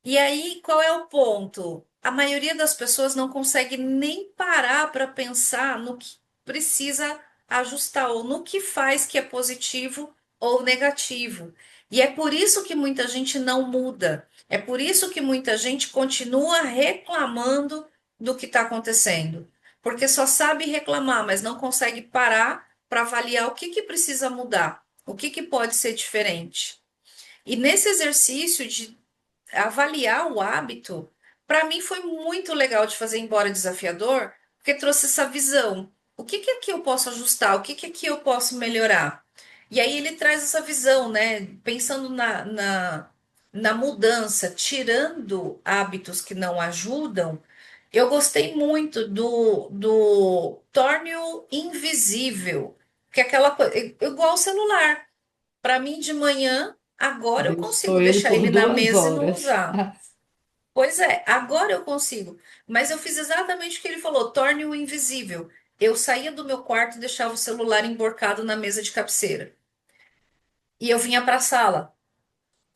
E aí, qual é o ponto? A maioria das pessoas não consegue nem parar para pensar no que precisa ajustar ou no que faz que é positivo ou negativo. E é por isso que muita gente não muda. É por isso que muita gente continua reclamando do que está acontecendo. Porque só sabe reclamar, mas não consegue parar para avaliar o que que precisa mudar, o que que pode ser diferente. E nesse exercício de avaliar o hábito, para mim foi muito legal de fazer, embora desafiador, porque trouxe essa visão. O que que aqui eu posso ajustar? O que que aqui eu posso melhorar? E aí ele traz essa visão, né? Pensando na mudança, tirando hábitos que não ajudam, Eu gostei muito do torne-o invisível, que é aquela coisa, igual o celular. Para mim, de manhã, agora eu Eu consigo sou ele deixar por ele na duas mesa e não horas. usar. Pois é, agora eu consigo. Mas eu fiz exatamente o que ele falou: torne-o invisível. Eu saía do meu quarto e deixava o celular emborcado na mesa de cabeceira. E eu vinha para a sala.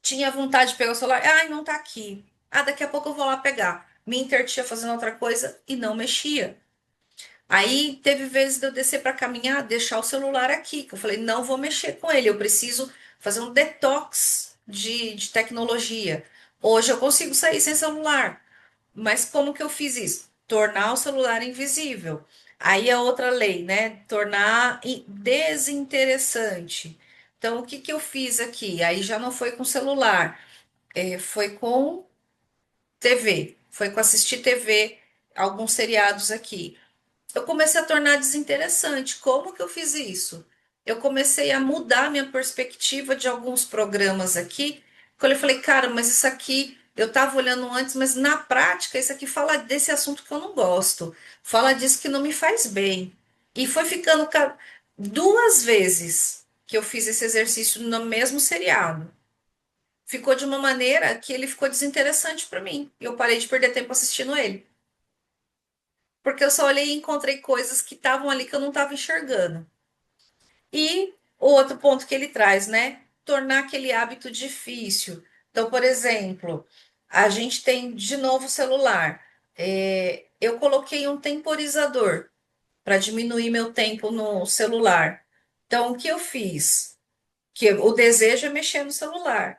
Tinha vontade de pegar o celular. Ai, não tá aqui. Ah, daqui a pouco eu vou lá pegar. Me intertia fazendo outra coisa e não mexia. Aí teve vezes de eu descer para caminhar, deixar o celular aqui, que eu falei, não vou mexer com ele, eu preciso fazer um detox de tecnologia. Hoje eu consigo sair sem celular, mas como que eu fiz isso? Tornar o celular invisível. Aí a outra lei, né? Tornar desinteressante. Então, o que que eu fiz aqui? Aí já não foi com celular, foi com TV, foi com assistir TV, alguns seriados aqui. Eu comecei a tornar desinteressante. Como que eu fiz isso? Eu comecei a mudar minha perspectiva de alguns programas aqui. Quando eu falei, cara, mas isso aqui eu estava olhando antes, mas na prática isso aqui fala desse assunto que eu não gosto, fala disso que não me faz bem. E foi ficando duas vezes que eu fiz esse exercício no mesmo seriado. Ficou de uma maneira que ele ficou desinteressante para mim. E eu parei de perder tempo assistindo ele. Porque eu só olhei e encontrei coisas que estavam ali que eu não estava enxergando. E o outro ponto que ele traz, né? Tornar aquele hábito difícil. Então, por exemplo, a gente tem de novo o celular. Eu coloquei um temporizador para diminuir meu tempo no celular. Então, o que eu fiz? Que o desejo é mexer no celular,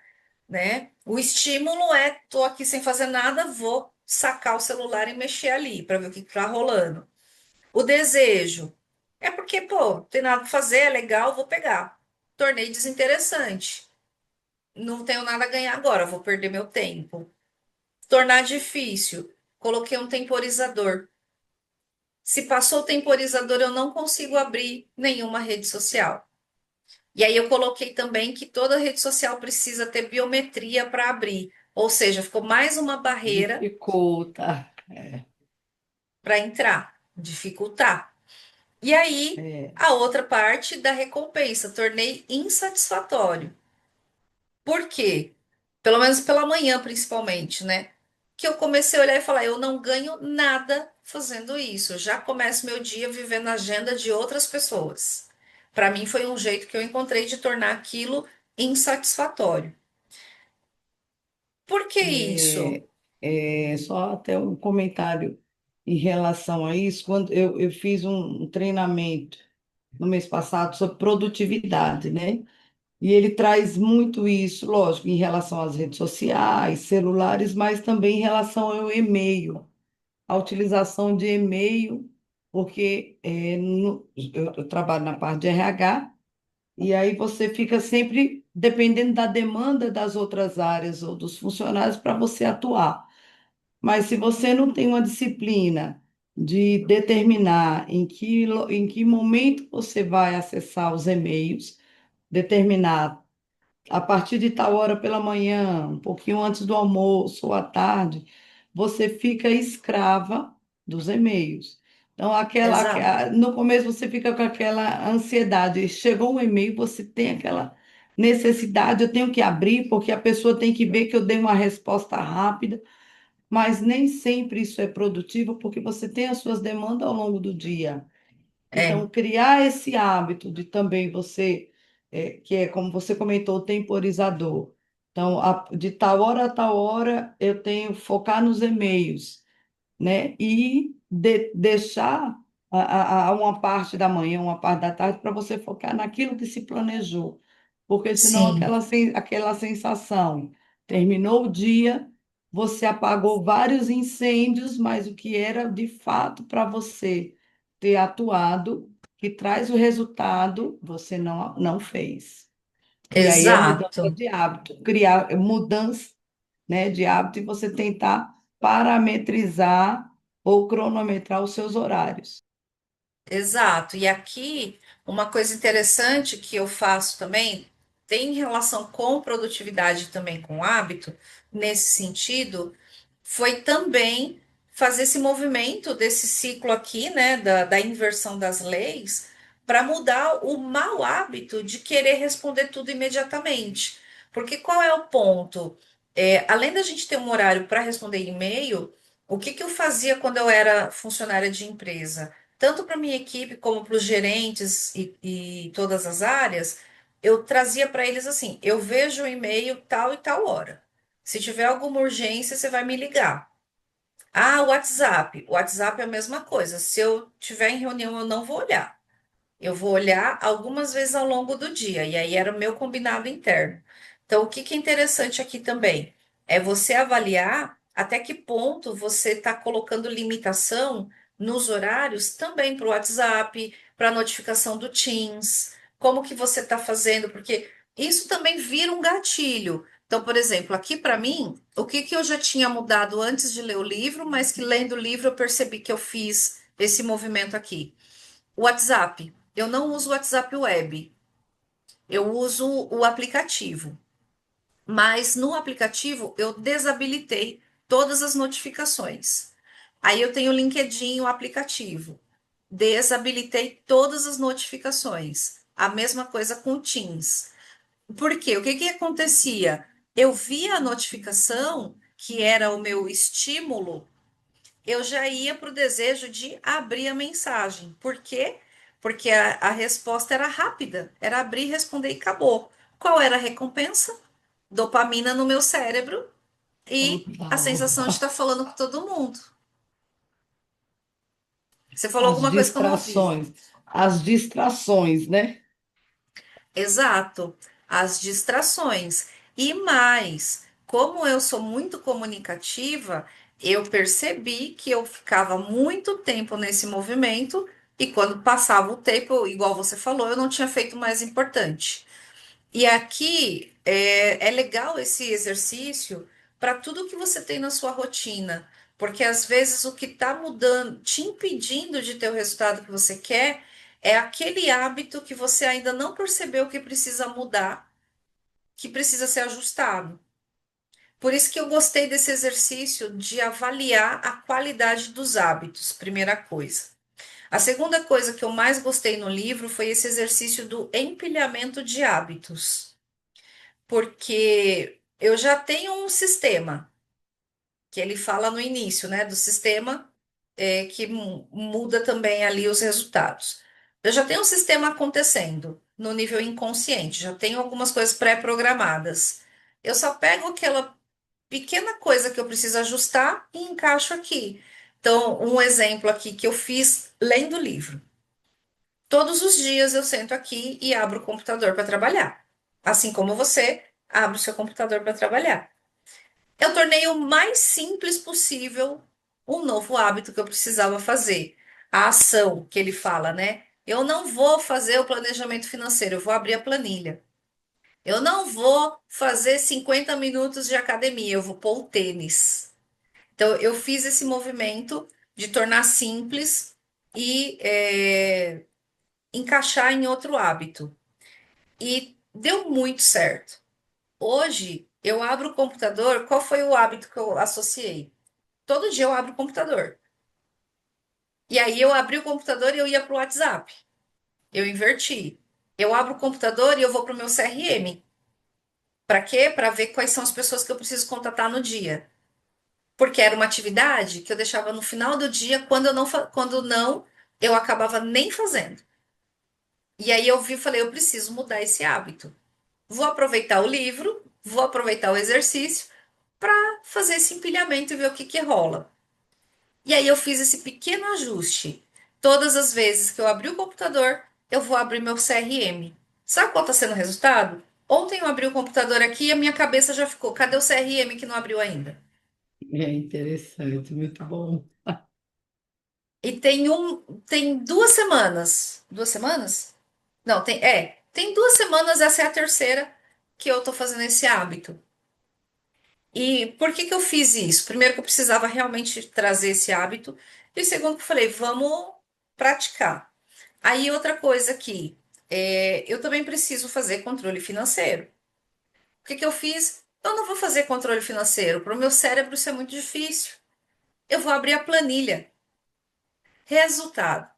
né? O estímulo é, tô aqui sem fazer nada, vou sacar o celular e mexer ali para ver o que está rolando. O desejo é porque, pô, não tem nada para fazer, é legal, vou pegar. Tornei desinteressante. Não tenho nada a ganhar agora, vou perder meu tempo. Tornar difícil. Coloquei um temporizador. Se passou o temporizador, eu não consigo abrir nenhuma rede social. E aí eu coloquei também que toda rede social precisa ter biometria para abrir. Ou seja, ficou mais uma barreira Dificulta. É, para entrar, dificultar. E aí, é, a outra parte da recompensa, tornei insatisfatório. Por quê? Pelo menos pela manhã, principalmente, né? Que eu comecei a olhar e falar, eu não ganho nada fazendo isso. Eu já começo meu dia vivendo a agenda de outras pessoas. Para mim foi um jeito que eu encontrei de tornar aquilo insatisfatório. Por que é, isso? só até um comentário em relação a isso. Quando eu fiz um treinamento no mês passado sobre produtividade, né? E ele traz muito isso, lógico, em relação às redes sociais, celulares, mas também em relação ao e-mail, a utilização de e-mail, porque eu trabalho na parte de RH, e aí você fica sempre dependendo da demanda das outras áreas ou dos funcionários para você atuar. Mas se você não tem uma disciplina de determinar em que momento você vai acessar os e-mails, determinar a partir de tal hora pela manhã, um pouquinho antes do almoço ou à tarde, você fica escrava dos e-mails. Então, Exato. no começo você fica com aquela ansiedade. Chegou um e-mail, você tem aquela necessidade, eu tenho que abrir, porque a pessoa tem que ver que eu dei uma resposta rápida, mas nem sempre isso é produtivo, porque você tem as suas demandas ao longo do dia. Então, É, criar esse hábito de também que é como você comentou, o temporizador. Então, de tal hora a tal hora, eu tenho que focar nos e-mails, né? E deixar uma parte da manhã, uma parte da tarde, para você focar naquilo que se planejou. Porque senão sim, aquela sensação, terminou o dia, você apagou vários incêndios, mas o que era de fato para você ter atuado, que traz o resultado, você não fez. E aí é mudança exato. de hábito, criar mudança, né, de hábito e você tentar parametrizar ou cronometrar os seus horários. Exato. E aqui, uma coisa interessante que eu faço também tem relação com produtividade e também com hábito, nesse sentido, foi também fazer esse movimento desse ciclo aqui, né, da inversão das leis, para mudar o mau hábito de querer responder tudo imediatamente. Porque qual é o ponto? Além da gente ter um horário para responder e-mail, o que que eu fazia quando eu era funcionária de empresa? Tanto para minha equipe como para os gerentes e todas as áreas, eu trazia para eles assim: eu vejo o e-mail tal e tal hora. Se tiver alguma urgência, você vai me ligar. Ah, o WhatsApp. O WhatsApp é a mesma coisa. Se eu tiver em reunião, eu não vou olhar. Eu vou olhar algumas vezes ao longo do dia, e aí era o meu combinado interno. Então, o que que é interessante aqui também é você avaliar até que ponto você está colocando limitação nos horários também para o WhatsApp, para a notificação do Teams, como que você está fazendo, porque isso também vira um gatilho. Então, por exemplo, aqui para mim, o que que eu já tinha mudado antes de ler o livro, mas que lendo o livro eu percebi que eu fiz esse movimento aqui. O WhatsApp. Eu não uso o WhatsApp web, eu uso o aplicativo. Mas no aplicativo eu desabilitei todas as notificações. Aí eu tenho o LinkedIn, o aplicativo. Desabilitei todas as notificações. A mesma coisa com o Teams. Por quê? O que que acontecia? Eu via a notificação, que era o meu estímulo, eu já ia para o desejo de abrir a mensagem. Por quê? Porque a resposta era rápida, era abrir, responder e acabou. Qual era a recompensa? Dopamina no meu cérebro e a Total. sensação de estar falando com todo mundo. Você falou As alguma coisa que eu não ouvi. distrações, né? Exato, as distrações. E mais, como eu sou muito comunicativa, eu percebi que eu ficava muito tempo nesse movimento e quando passava o tempo, igual você falou, eu não tinha feito o mais importante. E aqui é legal esse exercício para tudo que você tem na sua rotina, porque às vezes o que está mudando, te impedindo de ter o resultado que você quer, é aquele hábito que você ainda não percebeu que precisa mudar, que precisa ser ajustado. Por isso que eu gostei desse exercício de avaliar a qualidade dos hábitos, primeira coisa. A segunda coisa que eu mais gostei no livro foi esse exercício do empilhamento de hábitos, porque eu já tenho um sistema que ele fala no início, né, do sistema que muda também ali os resultados. Eu já tenho um sistema acontecendo no nível inconsciente, já tenho algumas coisas pré-programadas. Eu só pego aquela pequena coisa que eu preciso ajustar e encaixo aqui. Então, um exemplo aqui que eu fiz lendo o livro. Todos os dias eu sento aqui e abro o computador para trabalhar. Assim como você abre o seu computador para trabalhar. Eu tornei o mais simples possível um novo hábito que eu precisava fazer. A ação que ele fala, né? Eu não vou fazer o planejamento financeiro, eu vou abrir a planilha. Eu não vou fazer 50 minutos de academia, eu vou pôr o tênis. Então, eu fiz esse movimento de tornar simples e encaixar em outro hábito. E deu muito certo. Hoje, eu abro o computador. Qual foi o hábito que eu associei? Todo dia eu abro o computador. E aí eu abri o computador e eu ia para o WhatsApp. Eu inverti. Eu abro o computador e eu vou para o meu CRM. Para quê? Para ver quais são as pessoas que eu preciso contatar no dia. Porque era uma atividade que eu deixava no final do dia, quando não, eu acabava nem fazendo. E aí eu vi e falei, eu preciso mudar esse hábito. Vou aproveitar o livro, vou aproveitar o exercício para fazer esse empilhamento e ver o que que rola. E aí eu fiz esse pequeno ajuste. Todas as vezes que eu abri o computador, eu vou abrir meu CRM. Sabe qual está sendo o resultado? Ontem eu abri o computador aqui e a minha cabeça já ficou. Cadê o CRM que não abriu ainda? É interessante, muito bom. E tem 2 semanas. 2 semanas? Não, tem 2 semanas, essa é a terceira que eu tô fazendo esse hábito. E por que que eu fiz isso? Primeiro que eu precisava realmente trazer esse hábito, e segundo que eu falei, vamos praticar. Aí outra coisa aqui, eu também preciso fazer controle financeiro. O que que eu fiz? Eu não vou fazer controle financeiro, para o meu cérebro isso é muito difícil. eu vou abrir a planilha. Resultado,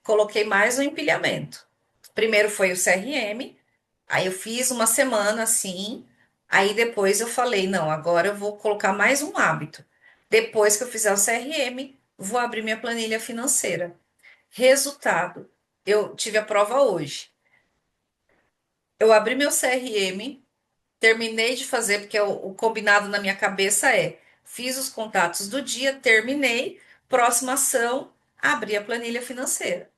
coloquei mais um empilhamento. Primeiro foi o CRM, aí eu fiz uma semana assim, aí depois eu falei, não, agora eu vou colocar mais um hábito. Depois que eu fizer o CRM, vou abrir minha planilha financeira. Resultado, eu tive a prova hoje. Eu abri meu CRM, terminei de fazer, porque o combinado na minha cabeça é: fiz os contatos do dia, terminei, próxima ação, abri a planilha financeira.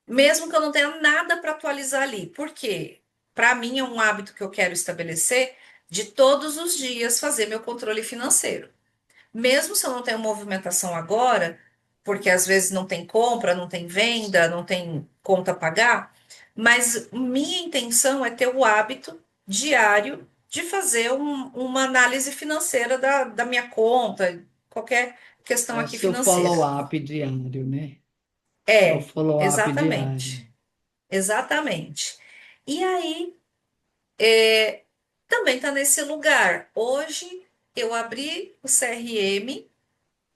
Mesmo que eu não tenha nada para atualizar ali. Por quê? Para mim é um hábito que eu quero estabelecer de todos os dias fazer meu controle financeiro. Mesmo se eu não tenho movimentação agora, porque às vezes não tem compra, não tem venda, não tem conta a pagar, mas minha intenção é ter o hábito diário de fazer uma análise financeira da minha conta, qualquer questão É o aqui seu financeira. follow-up diário, né? É o É, follow-up diário. exatamente, exatamente. E aí, também está nesse lugar. Hoje eu abri o CRM.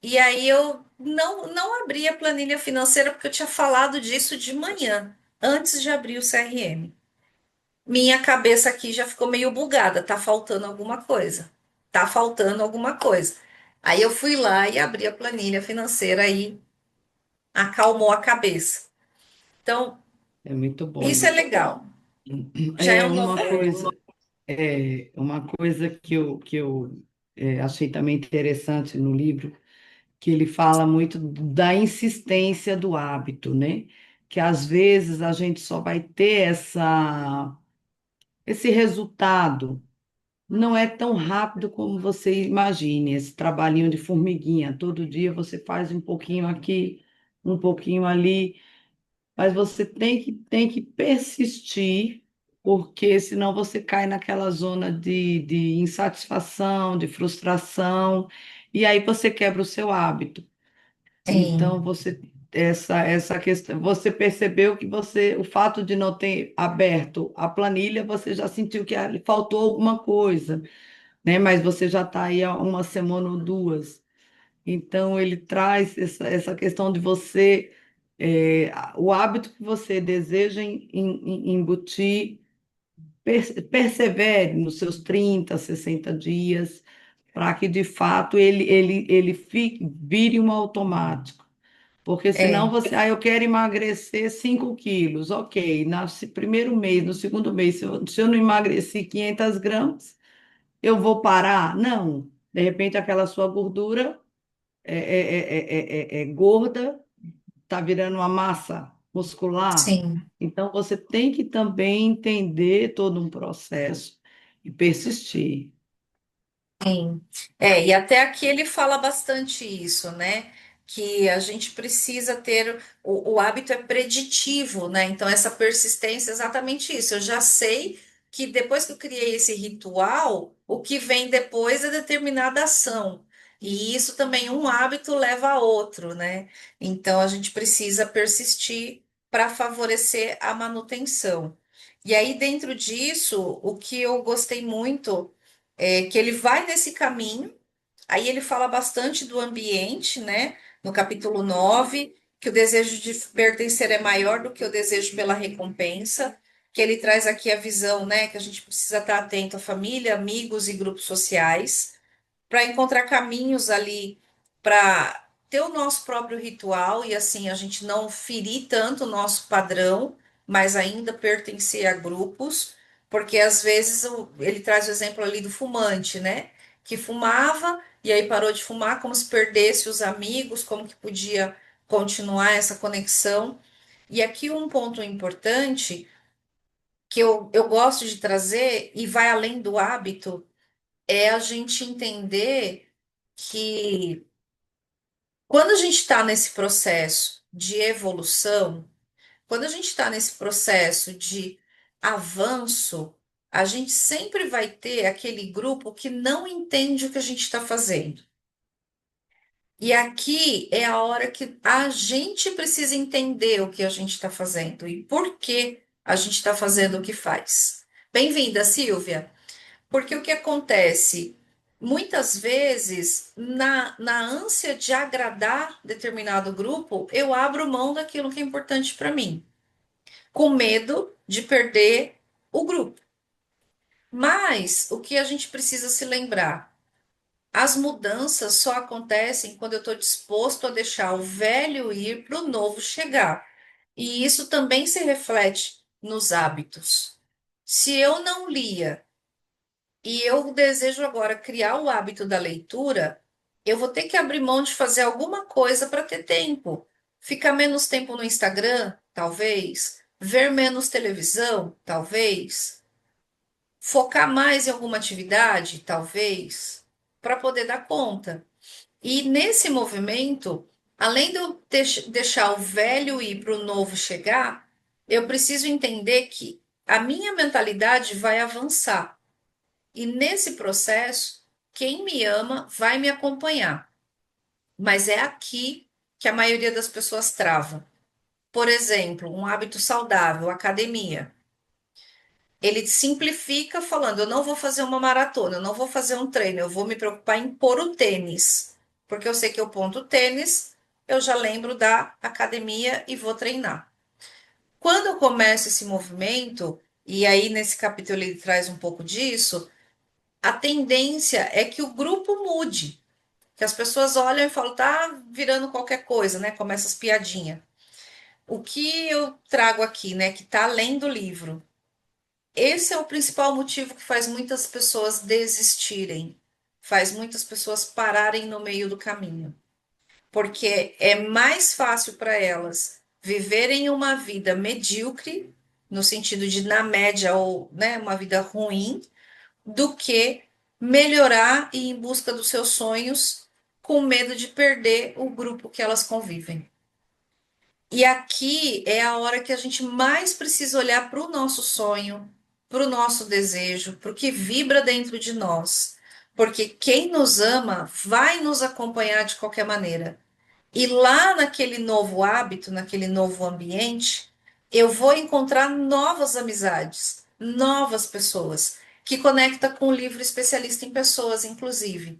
E aí eu não abri a planilha financeira porque eu tinha falado disso de manhã, antes de abrir o CRM. Minha cabeça aqui já ficou meio bugada, tá faltando alguma coisa. Tá faltando alguma coisa. Aí eu fui lá e abri a planilha financeira aí acalmou a cabeça. Então, É muito bom isso é isso. legal. Já é É um novo uma hábito. coisa, uma coisa que eu achei também interessante no livro, que ele fala muito da insistência do hábito, né? Que às vezes a gente só vai ter esse resultado. Não é tão rápido como você imagine, esse trabalhinho de formiguinha. Todo dia você faz um pouquinho aqui, um pouquinho ali, mas você tem que persistir, porque senão você cai naquela zona de insatisfação, de frustração, e aí você quebra o seu hábito. Então, Sim, essa questão, você percebeu que o fato de não ter aberto a planilha, você já sentiu que ali faltou alguma coisa, né? Mas você já está aí há uma semana ou duas. Então, ele traz essa questão de você, o hábito que você deseja embutir, persevere nos seus 30, 60 dias, para que de fato ele vire um automático. Porque senão é, eu quero emagrecer 5 quilos, ok, no primeiro mês, no segundo mês, se eu não emagreci 500 gramas, eu vou parar? Não. De repente, aquela sua gordura é gorda, está virando uma massa muscular. sim. Então, você tem que também entender todo um processo e persistir. Sim. E até aqui ele fala bastante isso, né? Que a gente precisa ter, o hábito é preditivo, né? Então, essa persistência é exatamente isso. Eu já sei que depois que eu criei esse ritual, o que vem depois é determinada ação. E isso também, um hábito leva a outro, né? Então, a gente precisa persistir para favorecer a manutenção. E aí, dentro disso, o que eu gostei muito que ele vai nesse caminho, aí ele fala bastante do ambiente, né? No capítulo 9 que o desejo de pertencer é maior do que o desejo pela recompensa, que ele traz aqui a visão, né, que a gente precisa estar atento à família, amigos e grupos sociais para encontrar caminhos ali para ter o nosso próprio ritual e assim a gente não ferir tanto o nosso padrão, mas ainda pertencer a grupos, porque às vezes ele traz o exemplo ali do fumante, né? Que fumava e aí parou de fumar, como se perdesse os amigos, como que podia continuar essa conexão. E aqui um ponto importante que eu gosto de trazer e vai além do hábito é a gente entender que quando a gente está nesse processo de evolução, quando a gente está nesse processo de avanço, a gente sempre vai ter aquele grupo que não entende o que a gente está fazendo. E aqui é a hora que a gente precisa entender o que a gente está fazendo e por que a gente está fazendo o que faz. Bem-vinda, Silvia, porque o que acontece? muitas vezes, na ânsia de agradar determinado grupo, eu abro mão daquilo que é importante para mim, com medo de perder o grupo. Mas o que a gente precisa se lembrar? As mudanças só acontecem quando eu estou disposto a deixar o velho ir para o novo chegar. E isso também se reflete nos hábitos. Se eu não lia e eu desejo agora criar o hábito da leitura, eu vou ter que abrir mão de fazer alguma coisa para ter tempo. Ficar menos tempo no Instagram, talvez. Ver menos televisão, talvez. Focar mais em alguma atividade, talvez, para poder dar conta. E nesse movimento, além de eu deixar o velho ir para o novo chegar, eu preciso entender que a minha mentalidade vai avançar. E nesse processo, quem me ama vai me acompanhar. Mas é aqui que a maioria das pessoas trava. Por exemplo, um hábito saudável, academia. Ele simplifica falando: eu não vou fazer uma maratona, eu não vou fazer um treino, eu vou me preocupar em pôr o tênis. Porque eu sei que eu ponto o tênis, eu já lembro da academia e vou treinar. Quando eu começo esse movimento, e aí nesse capítulo ele traz um pouco disso, a tendência é que o grupo mude, que as pessoas olham e falam, tá virando qualquer coisa, né? Começa as piadinhas. O que eu trago aqui, né, que tá além do livro? Esse é o principal motivo que faz muitas pessoas desistirem, faz muitas pessoas pararem no meio do caminho, porque é mais fácil para elas viverem uma vida medíocre, no sentido de na média ou, né, uma vida ruim, do que melhorar e ir em busca dos seus sonhos com medo de perder o grupo que elas convivem. E aqui é a hora que a gente mais precisa olhar para o nosso sonho, para o nosso desejo, para o que vibra dentro de nós. Porque quem nos ama vai nos acompanhar de qualquer maneira. E lá naquele novo hábito, naquele novo ambiente, eu vou encontrar novas amizades, novas pessoas, que conecta com o livro especialista em pessoas, inclusive.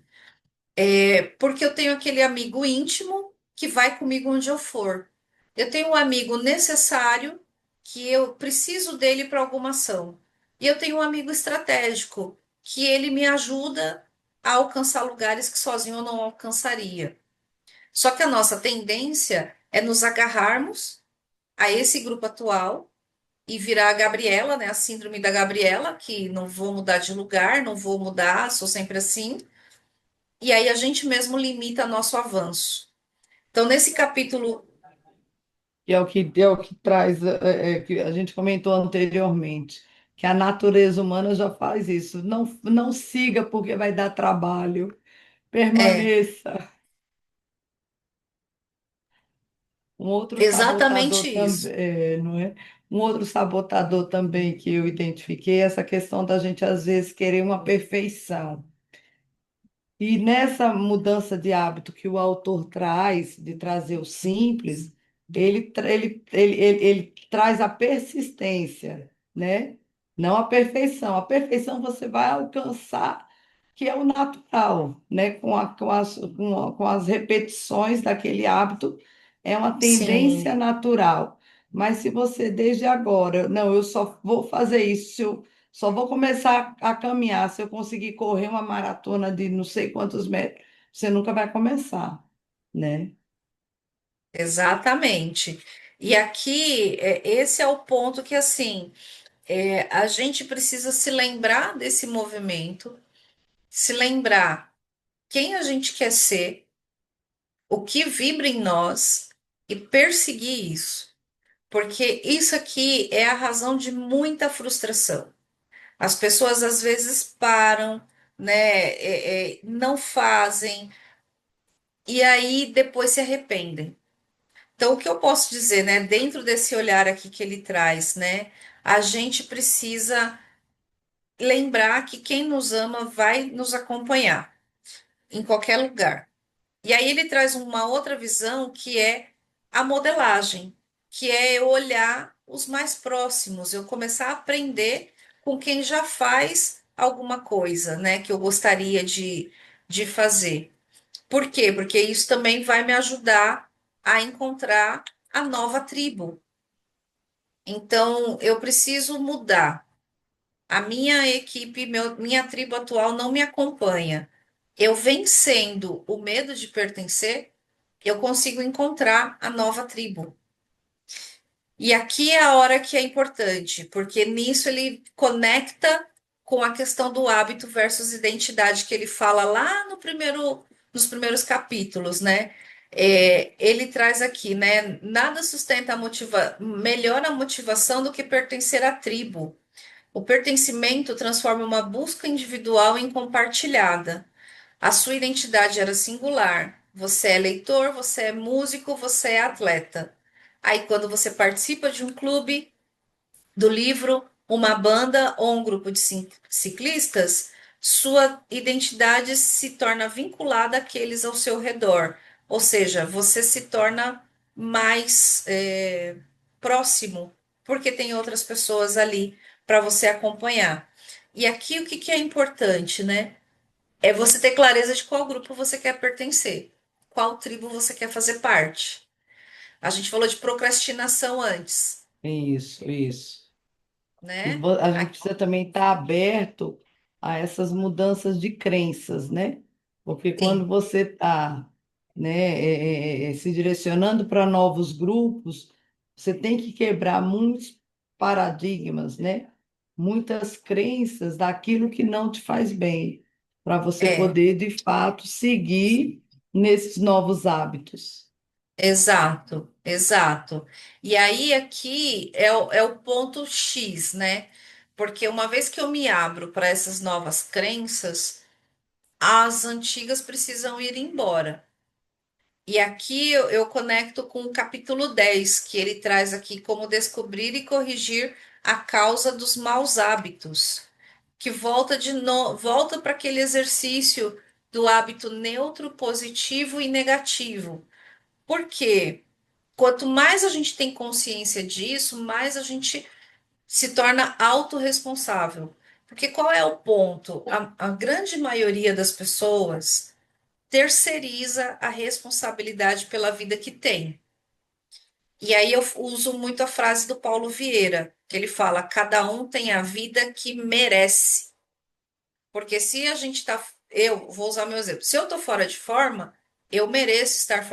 Porque eu tenho aquele amigo íntimo que vai comigo onde eu for. Eu tenho um amigo necessário que eu preciso dele para alguma ação. E eu tenho um amigo estratégico que ele me ajuda a alcançar lugares que sozinho eu não alcançaria. Só que a nossa tendência é nos agarrarmos a esse grupo atual e virar a Gabriela, né? A síndrome da Gabriela, que não vou mudar de lugar, não vou mudar, sou sempre assim. E aí a gente mesmo limita nosso avanço. Então, nesse capítulo, E é o que traz, que a gente comentou anteriormente, que a natureza humana já faz isso. Não, não siga porque vai dar trabalho. é Permaneça. Um outro exatamente sabotador também, isso. não é? Um outro sabotador também que eu identifiquei é essa questão da gente às vezes querer uma perfeição. E nessa mudança de hábito que o autor traz, de trazer o simples, ele traz a persistência, né? Não a perfeição. A perfeição você vai alcançar, que é o natural, né? Com as repetições daquele hábito, é uma tendência Sim, natural. Mas se você, desde agora, não, eu só vou fazer isso se eu só vou começar a caminhar se eu conseguir correr uma maratona de não sei quantos metros. Você nunca vai começar, né? exatamente. E aqui, esse é o ponto que, assim, a gente precisa se lembrar desse movimento, se lembrar quem a gente quer ser, o que vibra em nós e perseguir isso. Porque isso aqui é a razão de muita frustração. As pessoas às vezes param, né, não fazem e aí depois se arrependem. Então, o que eu posso dizer, né, dentro desse olhar aqui que ele traz, né, a gente precisa lembrar que quem nos ama vai nos acompanhar em qualquer lugar. E aí ele traz uma outra visão que é a modelagem, que é eu olhar os mais próximos, eu começar a aprender com quem já faz alguma coisa, né, que eu gostaria de fazer. Por quê? Porque isso também vai me ajudar a encontrar a nova tribo. Então, eu preciso mudar. A minha equipe, minha tribo atual não me acompanha. Eu vencendo o medo de pertencer, eu consigo encontrar a nova tribo. E aqui é a hora que é importante, porque nisso ele conecta com a questão do hábito versus identidade que ele fala lá no primeiro, nos primeiros capítulos, né? Ele traz aqui, né? Nada sustenta melhor a motivação do que pertencer à tribo. O pertencimento transforma uma busca individual em compartilhada. A sua identidade era singular. Você é leitor, você é músico, você é atleta. Aí, quando você participa de um clube, do livro, uma banda ou um grupo de ciclistas, sua identidade se torna vinculada àqueles ao seu redor. Ou seja, você se torna mais próximo, porque tem outras pessoas ali para você acompanhar. E aqui o que que é importante, né? É você ter clareza de qual grupo você quer pertencer, qual tribo você quer fazer parte. A gente falou de procrastinação antes, Isso, isso. E né? a gente precisa também estar aberto a essas mudanças de crenças, né? Porque quando Sim, você está, né, se direcionando para novos grupos, você tem que quebrar muitos paradigmas, né? Muitas crenças daquilo que não te faz bem, para você é, poder, de fato, seguir nesses novos hábitos. exato, exato. E aí aqui é o ponto X, né? Porque uma vez que eu me abro para essas novas crenças, as antigas precisam ir embora. E aqui eu conecto com o capítulo 10 que ele traz aqui como descobrir e corrigir a causa dos maus hábitos, que volta para aquele exercício do hábito neutro, positivo e negativo. Por quê? Quanto mais a gente tem consciência disso, mais a gente se torna autorresponsável. Porque qual é o ponto? A grande maioria das pessoas terceiriza a responsabilidade pela vida que tem. E aí eu uso muito a frase do Paulo Vieira, que ele fala: cada um tem a vida que merece. Porque se a gente tá, eu vou usar meu exemplo, se eu tô fora de forma, eu mereço estar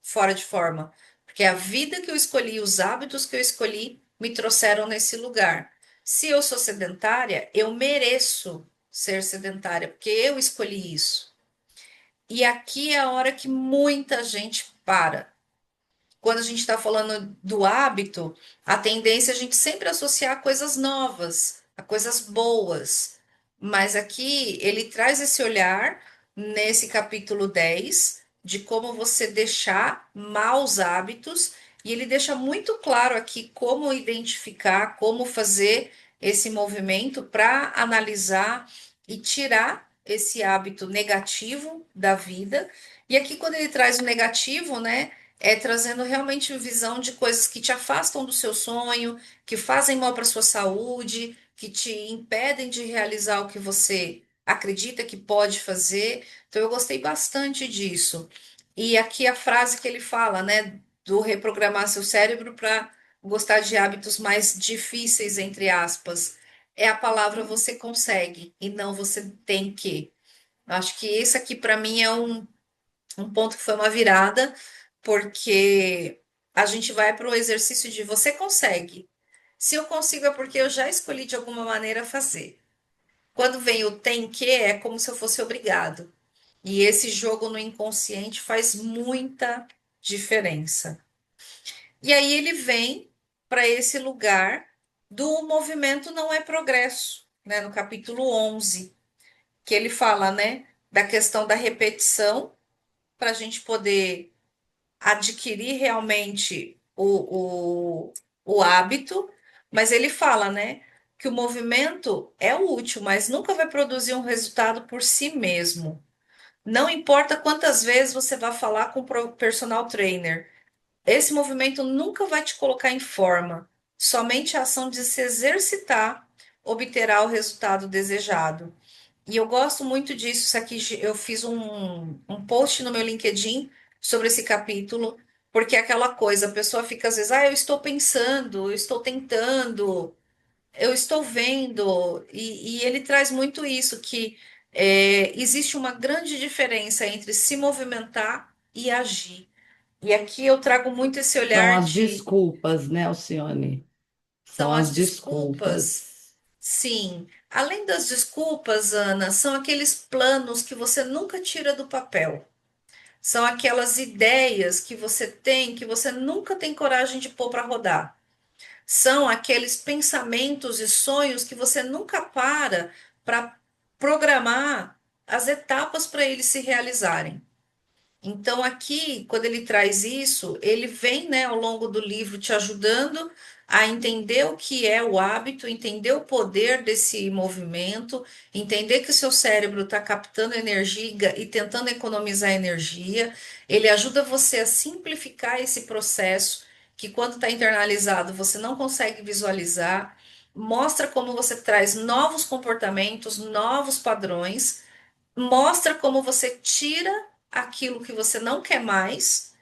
fora de forma, porque a vida que eu escolhi, os hábitos que eu escolhi, me trouxeram nesse lugar. Se eu sou sedentária, eu mereço ser sedentária, porque eu escolhi isso. E aqui é a hora que muita gente para. Quando a gente está falando do hábito, a tendência é a gente sempre associar a coisas novas, a coisas boas. Mas aqui ele traz esse olhar nesse capítulo 10 de como você deixar maus hábitos, e ele deixa muito claro aqui como identificar, como fazer esse movimento para analisar e tirar esse hábito negativo da vida. E aqui, quando ele traz o negativo, né? Trazendo realmente visão de coisas que te afastam do seu sonho, que fazem mal para sua saúde, que te impedem de realizar o que você acredita que pode fazer. Então, eu gostei bastante disso. E aqui a frase que ele fala, né, do reprogramar seu cérebro para gostar de hábitos mais difíceis, entre aspas, é a palavra você consegue e não você tem que. Acho que esse aqui para mim é um ponto que foi uma virada, porque a gente vai para o exercício de você consegue. Se eu consigo é porque eu já escolhi de alguma maneira fazer. Quando vem o tem que, é como se eu fosse obrigado. E esse jogo no inconsciente faz muita diferença. E aí ele vem para esse lugar do movimento não é progresso, né, no capítulo 11 que ele fala, né, da questão da repetição para a gente poder adquirir realmente o hábito, mas ele fala, né, que o movimento é útil, mas nunca vai produzir um resultado por si mesmo. Não importa quantas vezes você vai falar com o personal trainer, esse movimento nunca vai te colocar em forma. Somente a ação de se exercitar obterá o resultado desejado. E eu gosto muito disso. Isso aqui, eu fiz um post no meu LinkedIn sobre esse capítulo, porque é aquela coisa, a pessoa fica às vezes, eu estou pensando, eu estou tentando, eu estou vendo, e ele traz muito isso, que existe uma grande diferença entre se movimentar e agir. E aqui eu trago muito esse São olhar as de desculpas, né, Alcione? São são as as desculpas. desculpas. Sim, além das desculpas, Ana, são aqueles planos que você nunca tira do papel. São aquelas ideias que você tem que você nunca tem coragem de pôr para rodar. São aqueles pensamentos e sonhos que você nunca para programar as etapas para eles se realizarem. Então, aqui, quando ele traz isso, ele vem, né, ao longo do livro te ajudando a entender o que é o hábito, entender o poder desse movimento, entender que o seu cérebro está captando energia e tentando economizar energia. Ele ajuda você a simplificar esse processo, que quando está internalizado, você não consegue visualizar. Mostra como você traz novos comportamentos, novos padrões, mostra como você tira aquilo que você não quer mais,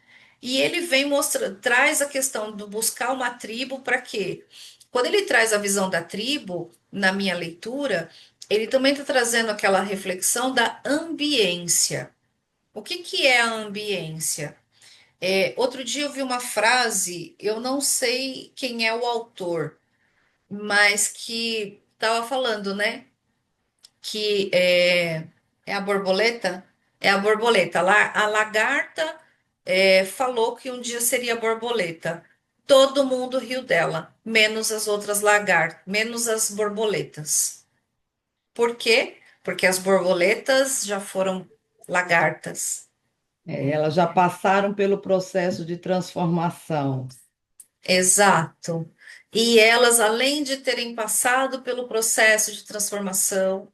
e ele vem mostrando, traz a questão do buscar uma tribo para quê? Quando ele traz a visão da tribo, na minha leitura, ele também está trazendo aquela reflexão da ambiência. O que que é a ambiência? Outro dia eu vi uma frase, eu não sei quem é o autor, mas que estava falando, né? Que é a borboleta? É a borboleta. A lagarta falou que um dia seria borboleta. Todo mundo riu dela, menos as outras lagartas, menos as borboletas. Por quê? Porque as borboletas já foram lagartas. É, elas já passaram pelo processo de transformação. Exato. E elas, além de terem passado pelo processo de transformação,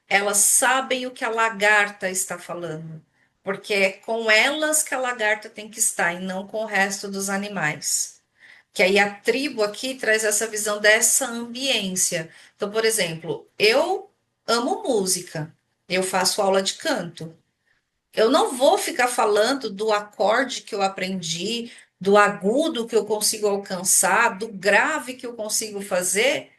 elas sabem o que a lagarta está falando, porque é com elas que a lagarta tem que estar e não com o resto dos animais. Que aí a tribo aqui traz essa visão dessa ambiência. Então, por exemplo, eu amo música, eu faço aula de canto. Eu não vou ficar falando do acorde que eu aprendi, do agudo que eu consigo alcançar, do grave que eu consigo fazer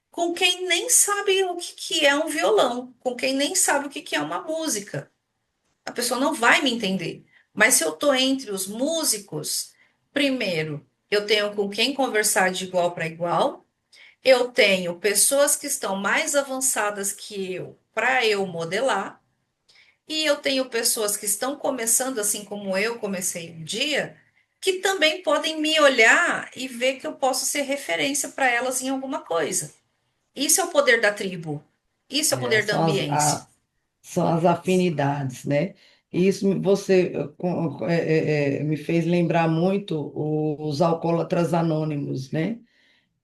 com quem nem sabe o que que é um violão, com quem nem sabe o que que é uma música. A pessoa não vai me entender. Mas se eu estou entre os músicos, primeiro, eu tenho com quem conversar de igual para igual, eu tenho pessoas que estão mais avançadas que eu para eu modelar, e eu tenho pessoas que estão começando assim como eu comecei um dia, que também podem me olhar e ver que eu posso ser referência para elas em alguma coisa. Isso é o poder da tribo. Isso é o É, poder da ambiência. são as afinidades, né? E isso você me fez lembrar muito os alcoólatras anônimos, né?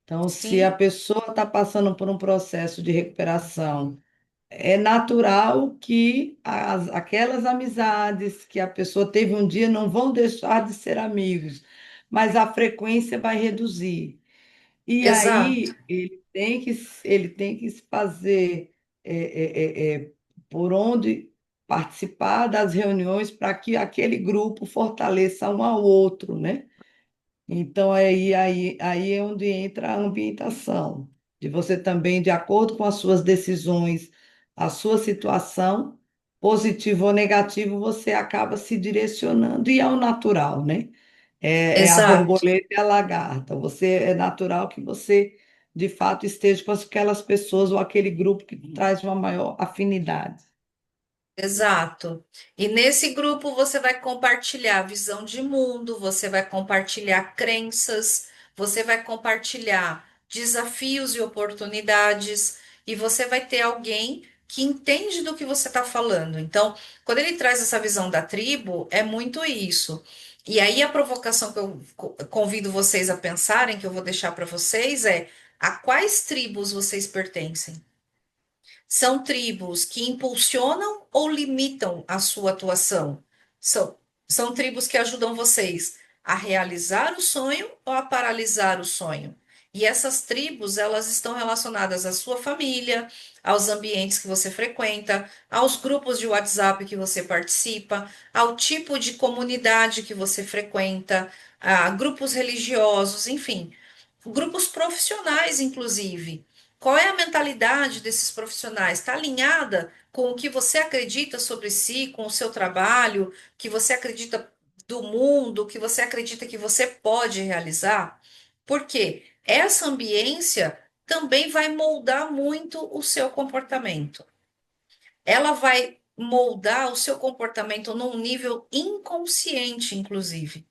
Então, se a Sim, pessoa está passando por um processo de recuperação, é natural que aquelas amizades que a pessoa teve um dia não vão deixar de ser amigos, mas a frequência vai reduzir. E exato, aí ele tem que se fazer por onde participar das reuniões para que aquele grupo fortaleça um ao outro, né? Então, aí é onde entra a ambientação, de você também, de acordo com as suas decisões, a sua situação, positivo ou negativo, você acaba se direcionando, e é o natural, né? É a exato. borboleta e a lagarta. Você é natural que você, de fato, esteja com aquelas pessoas ou aquele grupo que traz uma maior afinidade. Exato. E nesse grupo você vai compartilhar visão de mundo, você vai compartilhar crenças, você vai compartilhar desafios e oportunidades, e você vai ter alguém que entende do que você está falando. Então, quando ele traz essa visão da tribo, é muito isso. E aí a provocação que eu convido vocês a pensarem, que eu vou deixar para vocês, é a quais tribos vocês pertencem? São tribos que impulsionam ou limitam a sua atuação? São, são tribos que ajudam vocês a realizar o sonho ou a paralisar o sonho? E essas tribos, elas estão relacionadas à sua família, aos ambientes que você frequenta, aos grupos de WhatsApp que você participa, ao tipo de comunidade que você frequenta, a grupos religiosos, enfim, grupos profissionais, inclusive. Qual é a mentalidade desses profissionais? Está alinhada com o que você acredita sobre si, com o seu trabalho, que você acredita do mundo, que você acredita que você pode realizar? Por quê? Essa ambiência também vai moldar muito o seu comportamento. Ela vai moldar o seu comportamento num nível inconsciente, inclusive.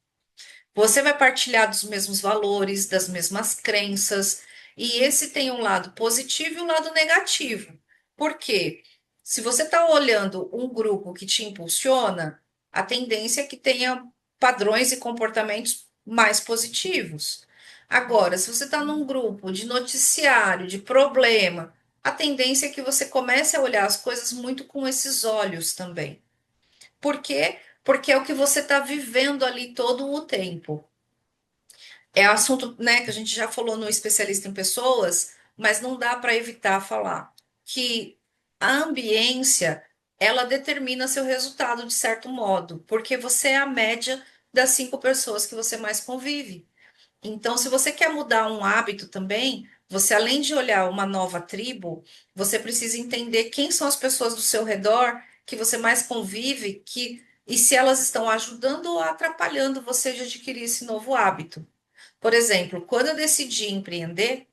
Você vai partilhar dos mesmos valores, das mesmas crenças, e esse tem um lado positivo e um lado negativo. Por quê? Se você está olhando um grupo que te impulsiona, a tendência é que tenha padrões e comportamentos mais positivos. Agora, se você está num grupo de noticiário, de problema, a tendência é que você comece a olhar as coisas muito com esses olhos também. Por quê? Porque é o que você está vivendo ali todo o tempo. É assunto, né, que a gente já falou no especialista em pessoas, mas não dá para evitar falar que a ambiência, ela determina seu resultado de certo modo, porque você é a média das 5 pessoas que você mais convive. Então, se você quer mudar um hábito também, você além de olhar uma nova tribo, você precisa entender quem são as pessoas do seu redor que você mais convive, que e se elas estão ajudando ou atrapalhando você de adquirir esse novo hábito. Por exemplo, quando eu decidi empreender,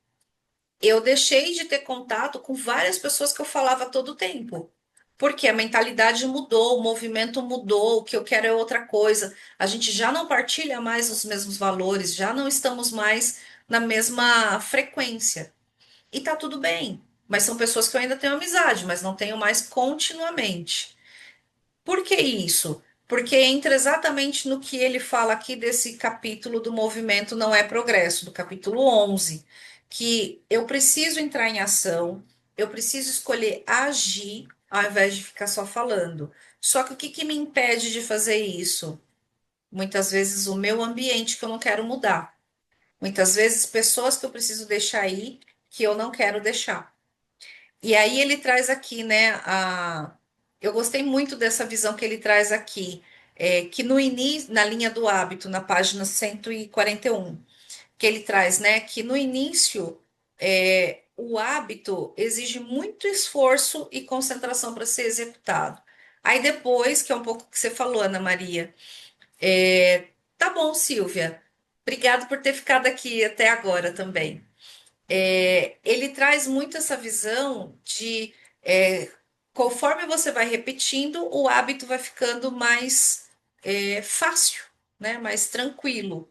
eu deixei de ter contato com várias pessoas que eu falava todo o tempo. Porque a mentalidade mudou, o movimento mudou, o que eu quero é outra coisa. A gente já não partilha mais os mesmos valores, já não estamos mais na mesma frequência. E tá tudo bem. Mas são pessoas que eu ainda tenho amizade, mas não tenho mais continuamente. Por que isso? Porque entra exatamente no que ele fala aqui desse capítulo do movimento Não é Progresso, do capítulo 11, que eu preciso entrar em ação, eu preciso escolher agir ao invés de ficar só falando. Só que o que que me impede de fazer isso? Muitas vezes o meu ambiente que eu não quero mudar. Muitas vezes pessoas que eu preciso deixar ir que eu não quero deixar. E aí ele traz aqui, né, eu gostei muito dessa visão que ele traz aqui, que no início, na linha do hábito, na página 141, que ele traz, né, que no início o hábito exige muito esforço e concentração para ser executado. Aí depois, que é um pouco o que você falou, Ana Maria, tá bom, Silvia, obrigado por ter ficado aqui até agora também. Ele traz muito essa visão de conforme você vai repetindo, o hábito vai ficando mais fácil, né? Mais tranquilo.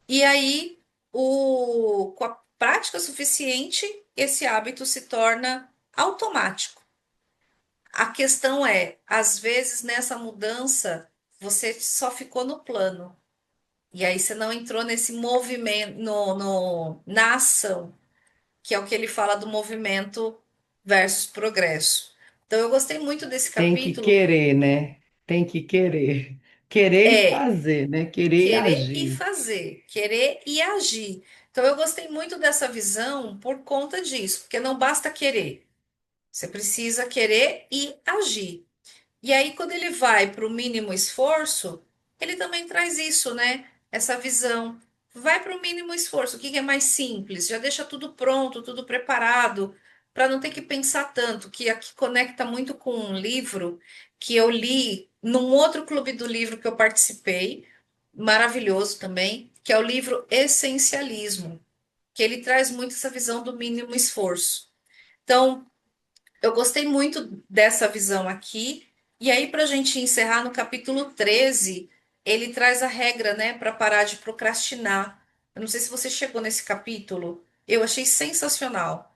E aí, com a prática suficiente, esse hábito se torna automático. A questão é, às vezes nessa mudança, você só ficou no plano. E aí você não entrou nesse movimento, na ação, que é o que ele fala do movimento versus progresso. Então, eu gostei muito desse Tem que capítulo. querer, né? Tem que querer. Querer e É fazer, né? Querer e querer e agir. fazer, querer e agir. Então, eu gostei muito dessa visão por conta disso, porque não basta querer, você precisa querer e agir. E aí, quando ele vai para o mínimo esforço, ele também traz isso, né? Essa visão. Vai para o mínimo esforço, o que que é mais simples? Já deixa tudo pronto, tudo preparado, para não ter que pensar tanto, que aqui conecta muito com um livro que eu li num outro clube do livro que eu participei, maravilhoso também, que é o livro Essencialismo, que ele traz muito essa visão do mínimo esforço. Então, eu gostei muito dessa visão aqui. E aí, para a gente encerrar no capítulo 13, ele traz a regra, né, para parar de procrastinar. Eu não sei se você chegou nesse capítulo, eu achei sensacional.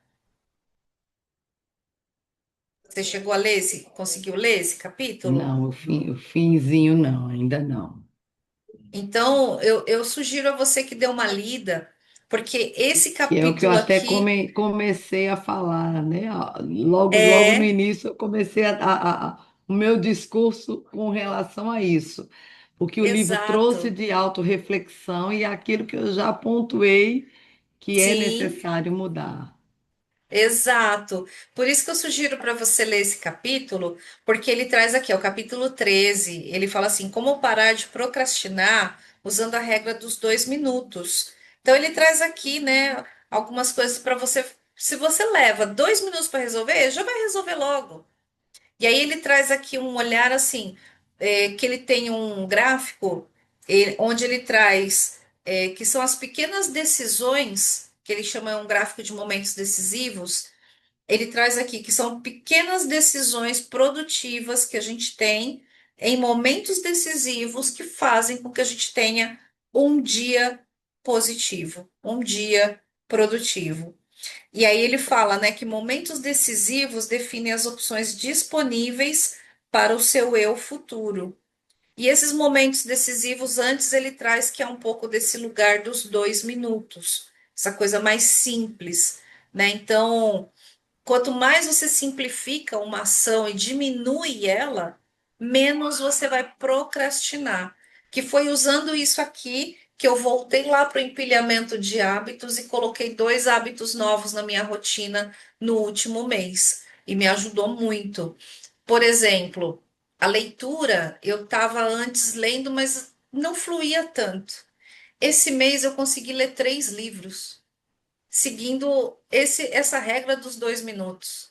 Você chegou a ler esse, conseguiu ler esse capítulo? Não, o finzinho não, ainda não. Então, eu sugiro a você que dê uma lida, porque esse Que é o que eu capítulo até aqui comecei a falar, né? Logo no é início eu comecei o meu discurso com relação a isso, porque o livro trouxe exato. de autorreflexão e aquilo que eu já pontuei que é sim. necessário mudar. Exato. Por isso que eu sugiro para você ler esse capítulo, porque ele traz aqui, ó, o capítulo 13. Ele fala assim: como parar de procrastinar usando a regra dos 2 minutos. Então, ele traz aqui, né, algumas coisas para você. Se você leva 2 minutos para resolver, já vai resolver logo. E aí, ele traz aqui um olhar assim, que ele tem um gráfico, onde ele traz, que são as pequenas decisões, que ele chama um gráfico de momentos decisivos. Ele traz aqui que são pequenas decisões produtivas que a gente tem em momentos decisivos que fazem com que a gente tenha um dia positivo, um dia produtivo. E aí ele fala, né, que momentos decisivos definem as opções disponíveis para o seu eu futuro. E esses momentos decisivos, antes ele traz que é um pouco desse lugar dos 2 minutos, essa coisa mais simples, né? Então, quanto mais você simplifica uma ação e diminui ela, menos você vai procrastinar. Que foi usando isso aqui que eu voltei lá para o empilhamento de hábitos e coloquei 2 hábitos novos na minha rotina no último mês. E me ajudou muito. Por exemplo, a leitura, eu estava antes lendo, mas não fluía tanto. Esse mês eu consegui ler 3 livros, seguindo essa regra dos 2 minutos.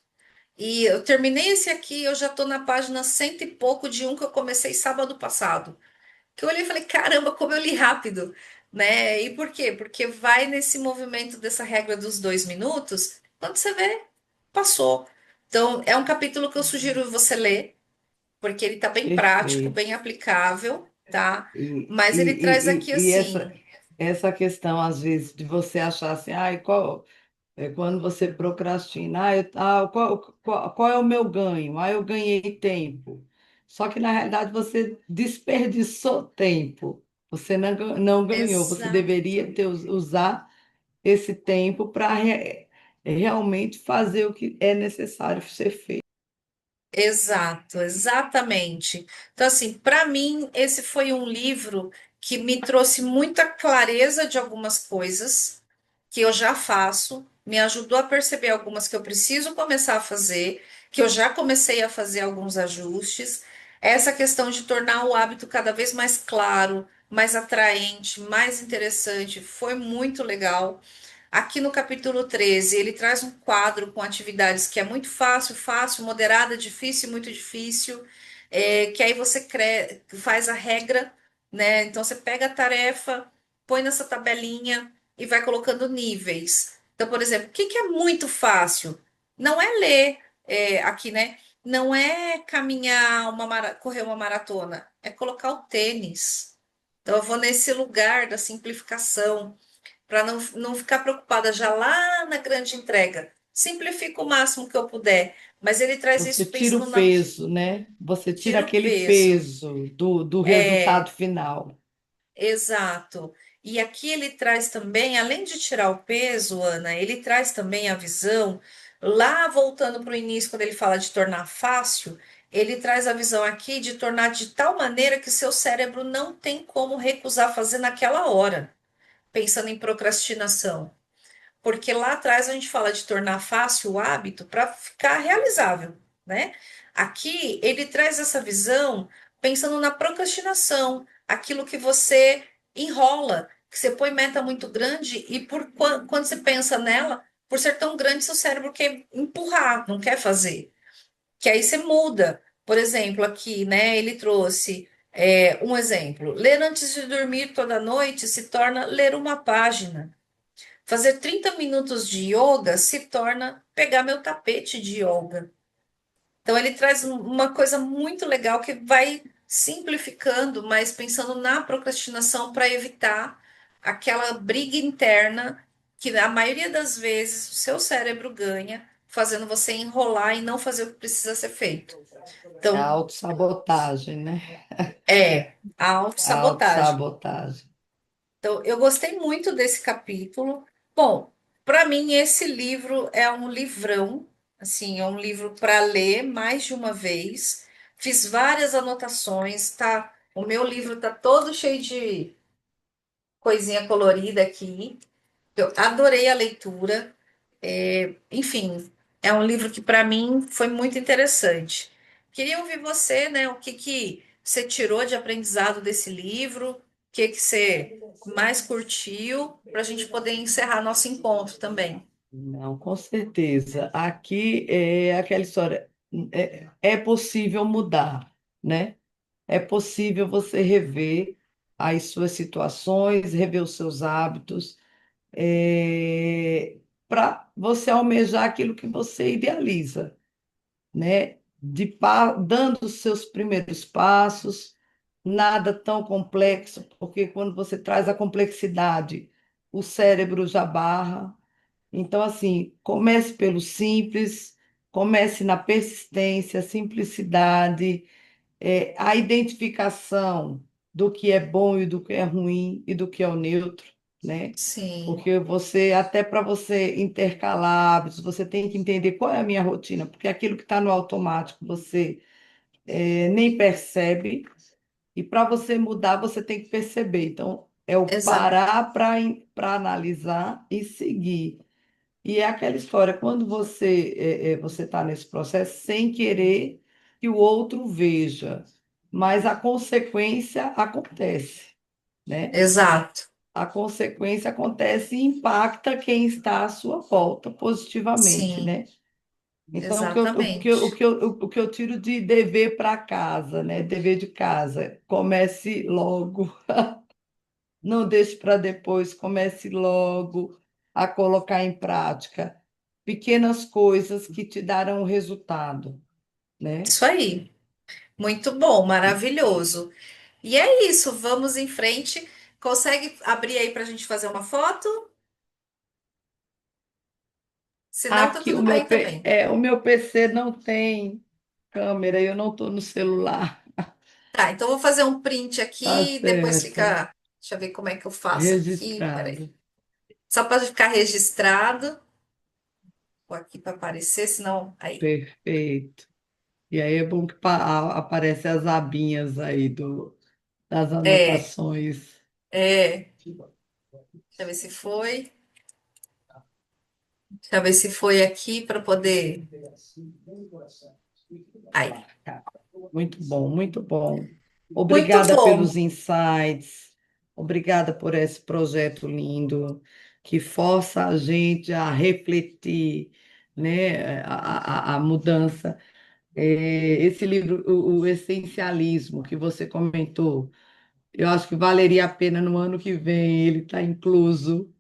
E eu terminei esse aqui, eu já estou na página cento e pouco de um que eu comecei sábado passado. Que eu olhei e falei, caramba, como eu li rápido, né? E por quê? Porque vai nesse movimento dessa regra dos 2 minutos, quando você vê, passou. Então, é um capítulo que eu sugiro você ler, porque ele está bem prático, Perfeito. bem aplicável, tá? E, Mas e, ele traz e, aqui e assim, essa questão, às vezes, de você achar assim, ai, quando você procrastina, qual é o meu ganho? Ah, eu ganhei tempo. Só que, na realidade, você desperdiçou tempo. Você não ganhou. Você deveria exato. usar esse tempo para realmente fazer o que é necessário ser feito. Exato, exatamente. Então, assim, para mim, esse foi um livro que me trouxe muita clareza de algumas coisas que eu já faço, me ajudou a perceber algumas que eu preciso começar a fazer, que eu já comecei a fazer alguns ajustes. Essa questão de tornar o hábito cada vez mais claro, mais atraente, mais interessante, foi muito legal. Aqui no capítulo 13 ele traz um quadro com atividades que é muito fácil, fácil, moderada, difícil, muito difícil, que aí você faz a regra, né? Então você pega a tarefa, põe nessa tabelinha e vai colocando níveis. Então, por exemplo, o que que é muito fácil? Não é ler, aqui, né? Não é caminhar correr uma maratona, é colocar o tênis. Então, eu vou nesse lugar da simplificação para não ficar preocupada já lá na grande entrega. Simplifico o máximo que eu puder, mas ele traz Você isso tira pensando o na. peso, né? Você tira Tira o aquele peso. peso do resultado final. Exato. E aqui ele traz também, além de tirar o peso, Ana, ele traz também a visão, lá voltando para o início, quando ele fala de tornar fácil, ele traz a visão aqui de tornar de tal maneira que seu cérebro não tem como recusar fazer naquela hora, pensando em procrastinação. Porque lá atrás a gente fala de tornar fácil o hábito para ficar realizável, né? Aqui ele traz essa visão pensando na procrastinação, aquilo que você enrola, que você põe meta muito grande e quando você pensa nela, por ser tão grande, seu cérebro quer empurrar, não quer fazer. Que aí você muda. Por exemplo, aqui, né? Ele trouxe um exemplo: ler antes de dormir toda noite se torna ler uma página. Fazer 30 minutos de yoga se torna pegar meu tapete de yoga. Então, ele traz uma coisa muito legal que vai simplificando, mas pensando na procrastinação para evitar aquela briga interna que, a maioria das vezes, o seu cérebro ganha, fazendo você enrolar e não fazer o que precisa ser feito. É a Então, autossabotagem, né? a A autossabotagem. autossabotagem. Então, eu gostei muito desse capítulo. Bom, para mim, esse livro é um livrão, assim, é um livro para ler mais de uma vez. Fiz várias anotações, tá? O meu livro tá todo cheio de coisinha colorida aqui. Eu adorei a leitura. Enfim, é um livro que para mim foi muito interessante. Queria ouvir você, né? O que que você tirou de aprendizado desse livro? O que que você mais curtiu? Para a gente poder encerrar nosso encontro também. Não, com certeza. Aqui é aquela história. É possível mudar, né? É possível você rever as suas situações, rever os seus hábitos, para você almejar aquilo que você idealiza, né? Dando os seus primeiros passos, nada tão complexo, porque quando você traz a complexidade, o cérebro já barra. Então, assim, comece pelo simples, comece na persistência, simplicidade, a identificação do que é bom e do que é ruim e do que é o neutro, né? Sim, Porque você, até para você intercalar hábitos, você tem que entender qual é a minha rotina, porque aquilo que está no automático você nem percebe, e para você mudar, você tem que perceber. Então, é o exato, parar para analisar e seguir. E é aquela história, quando você está nesse processo sem querer que o outro veja, mas a consequência acontece, né? exato. A consequência acontece e impacta quem está à sua volta positivamente, Sim, né? Então, exatamente. o que eu tiro de dever para casa, né? Dever de casa, comece logo. Não deixe para depois, comece logo a colocar em prática pequenas coisas que te darão resultado, né? Isso aí. Muito bom, maravilhoso. E é isso, vamos em frente. Consegue abrir aí para a gente fazer uma foto? Se não, tá Aqui tudo bem também. o meu PC não tem câmera, eu não estou no celular. Tá, então eu vou fazer um print Tá aqui, depois certo. fica. Deixa eu ver como é que eu faço aqui. Peraí. Registrado. Só para ficar registrado. Vou aqui para aparecer, senão. Aí. Perfeito. E aí é bom que aparecem as abinhas aí das É, anotações. é. Deixa eu ver se foi. Deixa eu ver se foi aqui para poder. Aí. Muito bom, muito bom. Muito Obrigada pelos bom. insights, obrigada por esse projeto lindo que força a gente a refletir, né, a mudança. Esse livro, o Essencialismo, que você comentou, eu acho que valeria a pena no ano que vem, ele está incluso.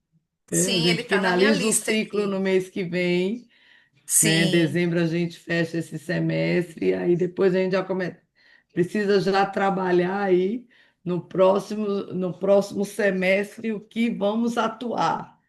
A Sim, gente ele tá na minha finaliza o lista ciclo no aqui. mês que vem, né? Sim. Dezembro a gente fecha esse semestre, e aí depois a gente já precisa já trabalhar aí no próximo semestre o que vamos atuar.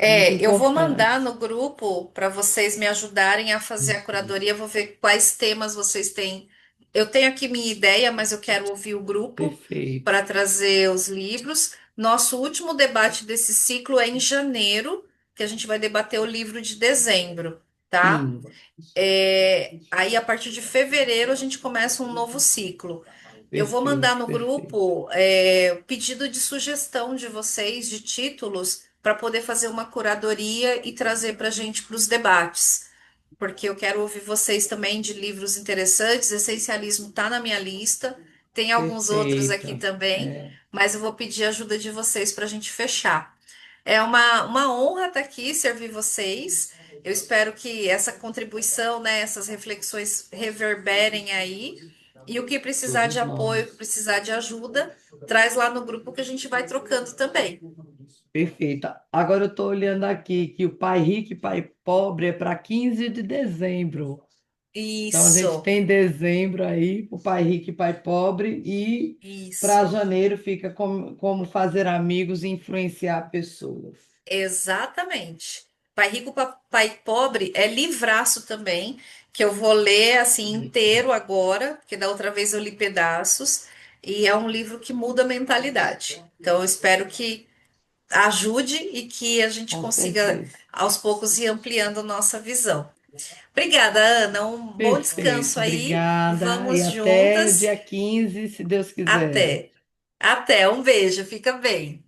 Muito Eu vou mandar importante. no grupo para vocês me ajudarem a fazer a curadoria. Vou ver quais temas vocês têm. Eu tenho aqui minha ideia, mas eu quero ouvir o grupo Perfeito. para trazer os livros. Nosso último debate desse ciclo é em janeiro, que a gente vai debater o livro de dezembro, tá? Sim, Aí, a partir de fevereiro, a gente começa um novo ciclo. Eu vou mandar perfeito, no perfeito. grupo pedido de sugestão de vocês de títulos para poder fazer uma curadoria e trazer para a gente para os debates, porque eu quero ouvir vocês também de livros interessantes. Essencialismo está na minha lista, tem alguns outros aqui Perfeito. também, É, mas eu vou pedir a ajuda de vocês para a gente fechar. É uma honra estar aqui, servir vocês. Eu espero que essa contribuição, né, essas reflexões reverberem aí. E o que precisar de todos apoio, o que nós. precisar de ajuda, traz lá no grupo que a gente vai trocando também. Perfeito. Agora eu estou olhando aqui que o Pai Rico e Pai Pobre é para 15 de dezembro. Então a gente Isso, tem dezembro aí, o Pai Rico e Pai Pobre, e para isso. janeiro fica como fazer amigos e influenciar pessoas. Exatamente. Pai Rico, Pai Pobre é livraço também, que eu vou ler assim inteiro agora, porque da outra vez eu li pedaços, e é um livro que muda a mentalidade. Então eu espero que ajude e que a gente Com consiga certeza. aos poucos ir ampliando nossa visão. Obrigada, Ana. Um bom descanso Perfeito. aí. Obrigada. E Vamos até o juntas. dia 15, se Deus quiser. Até. Até. Um beijo. Fica bem.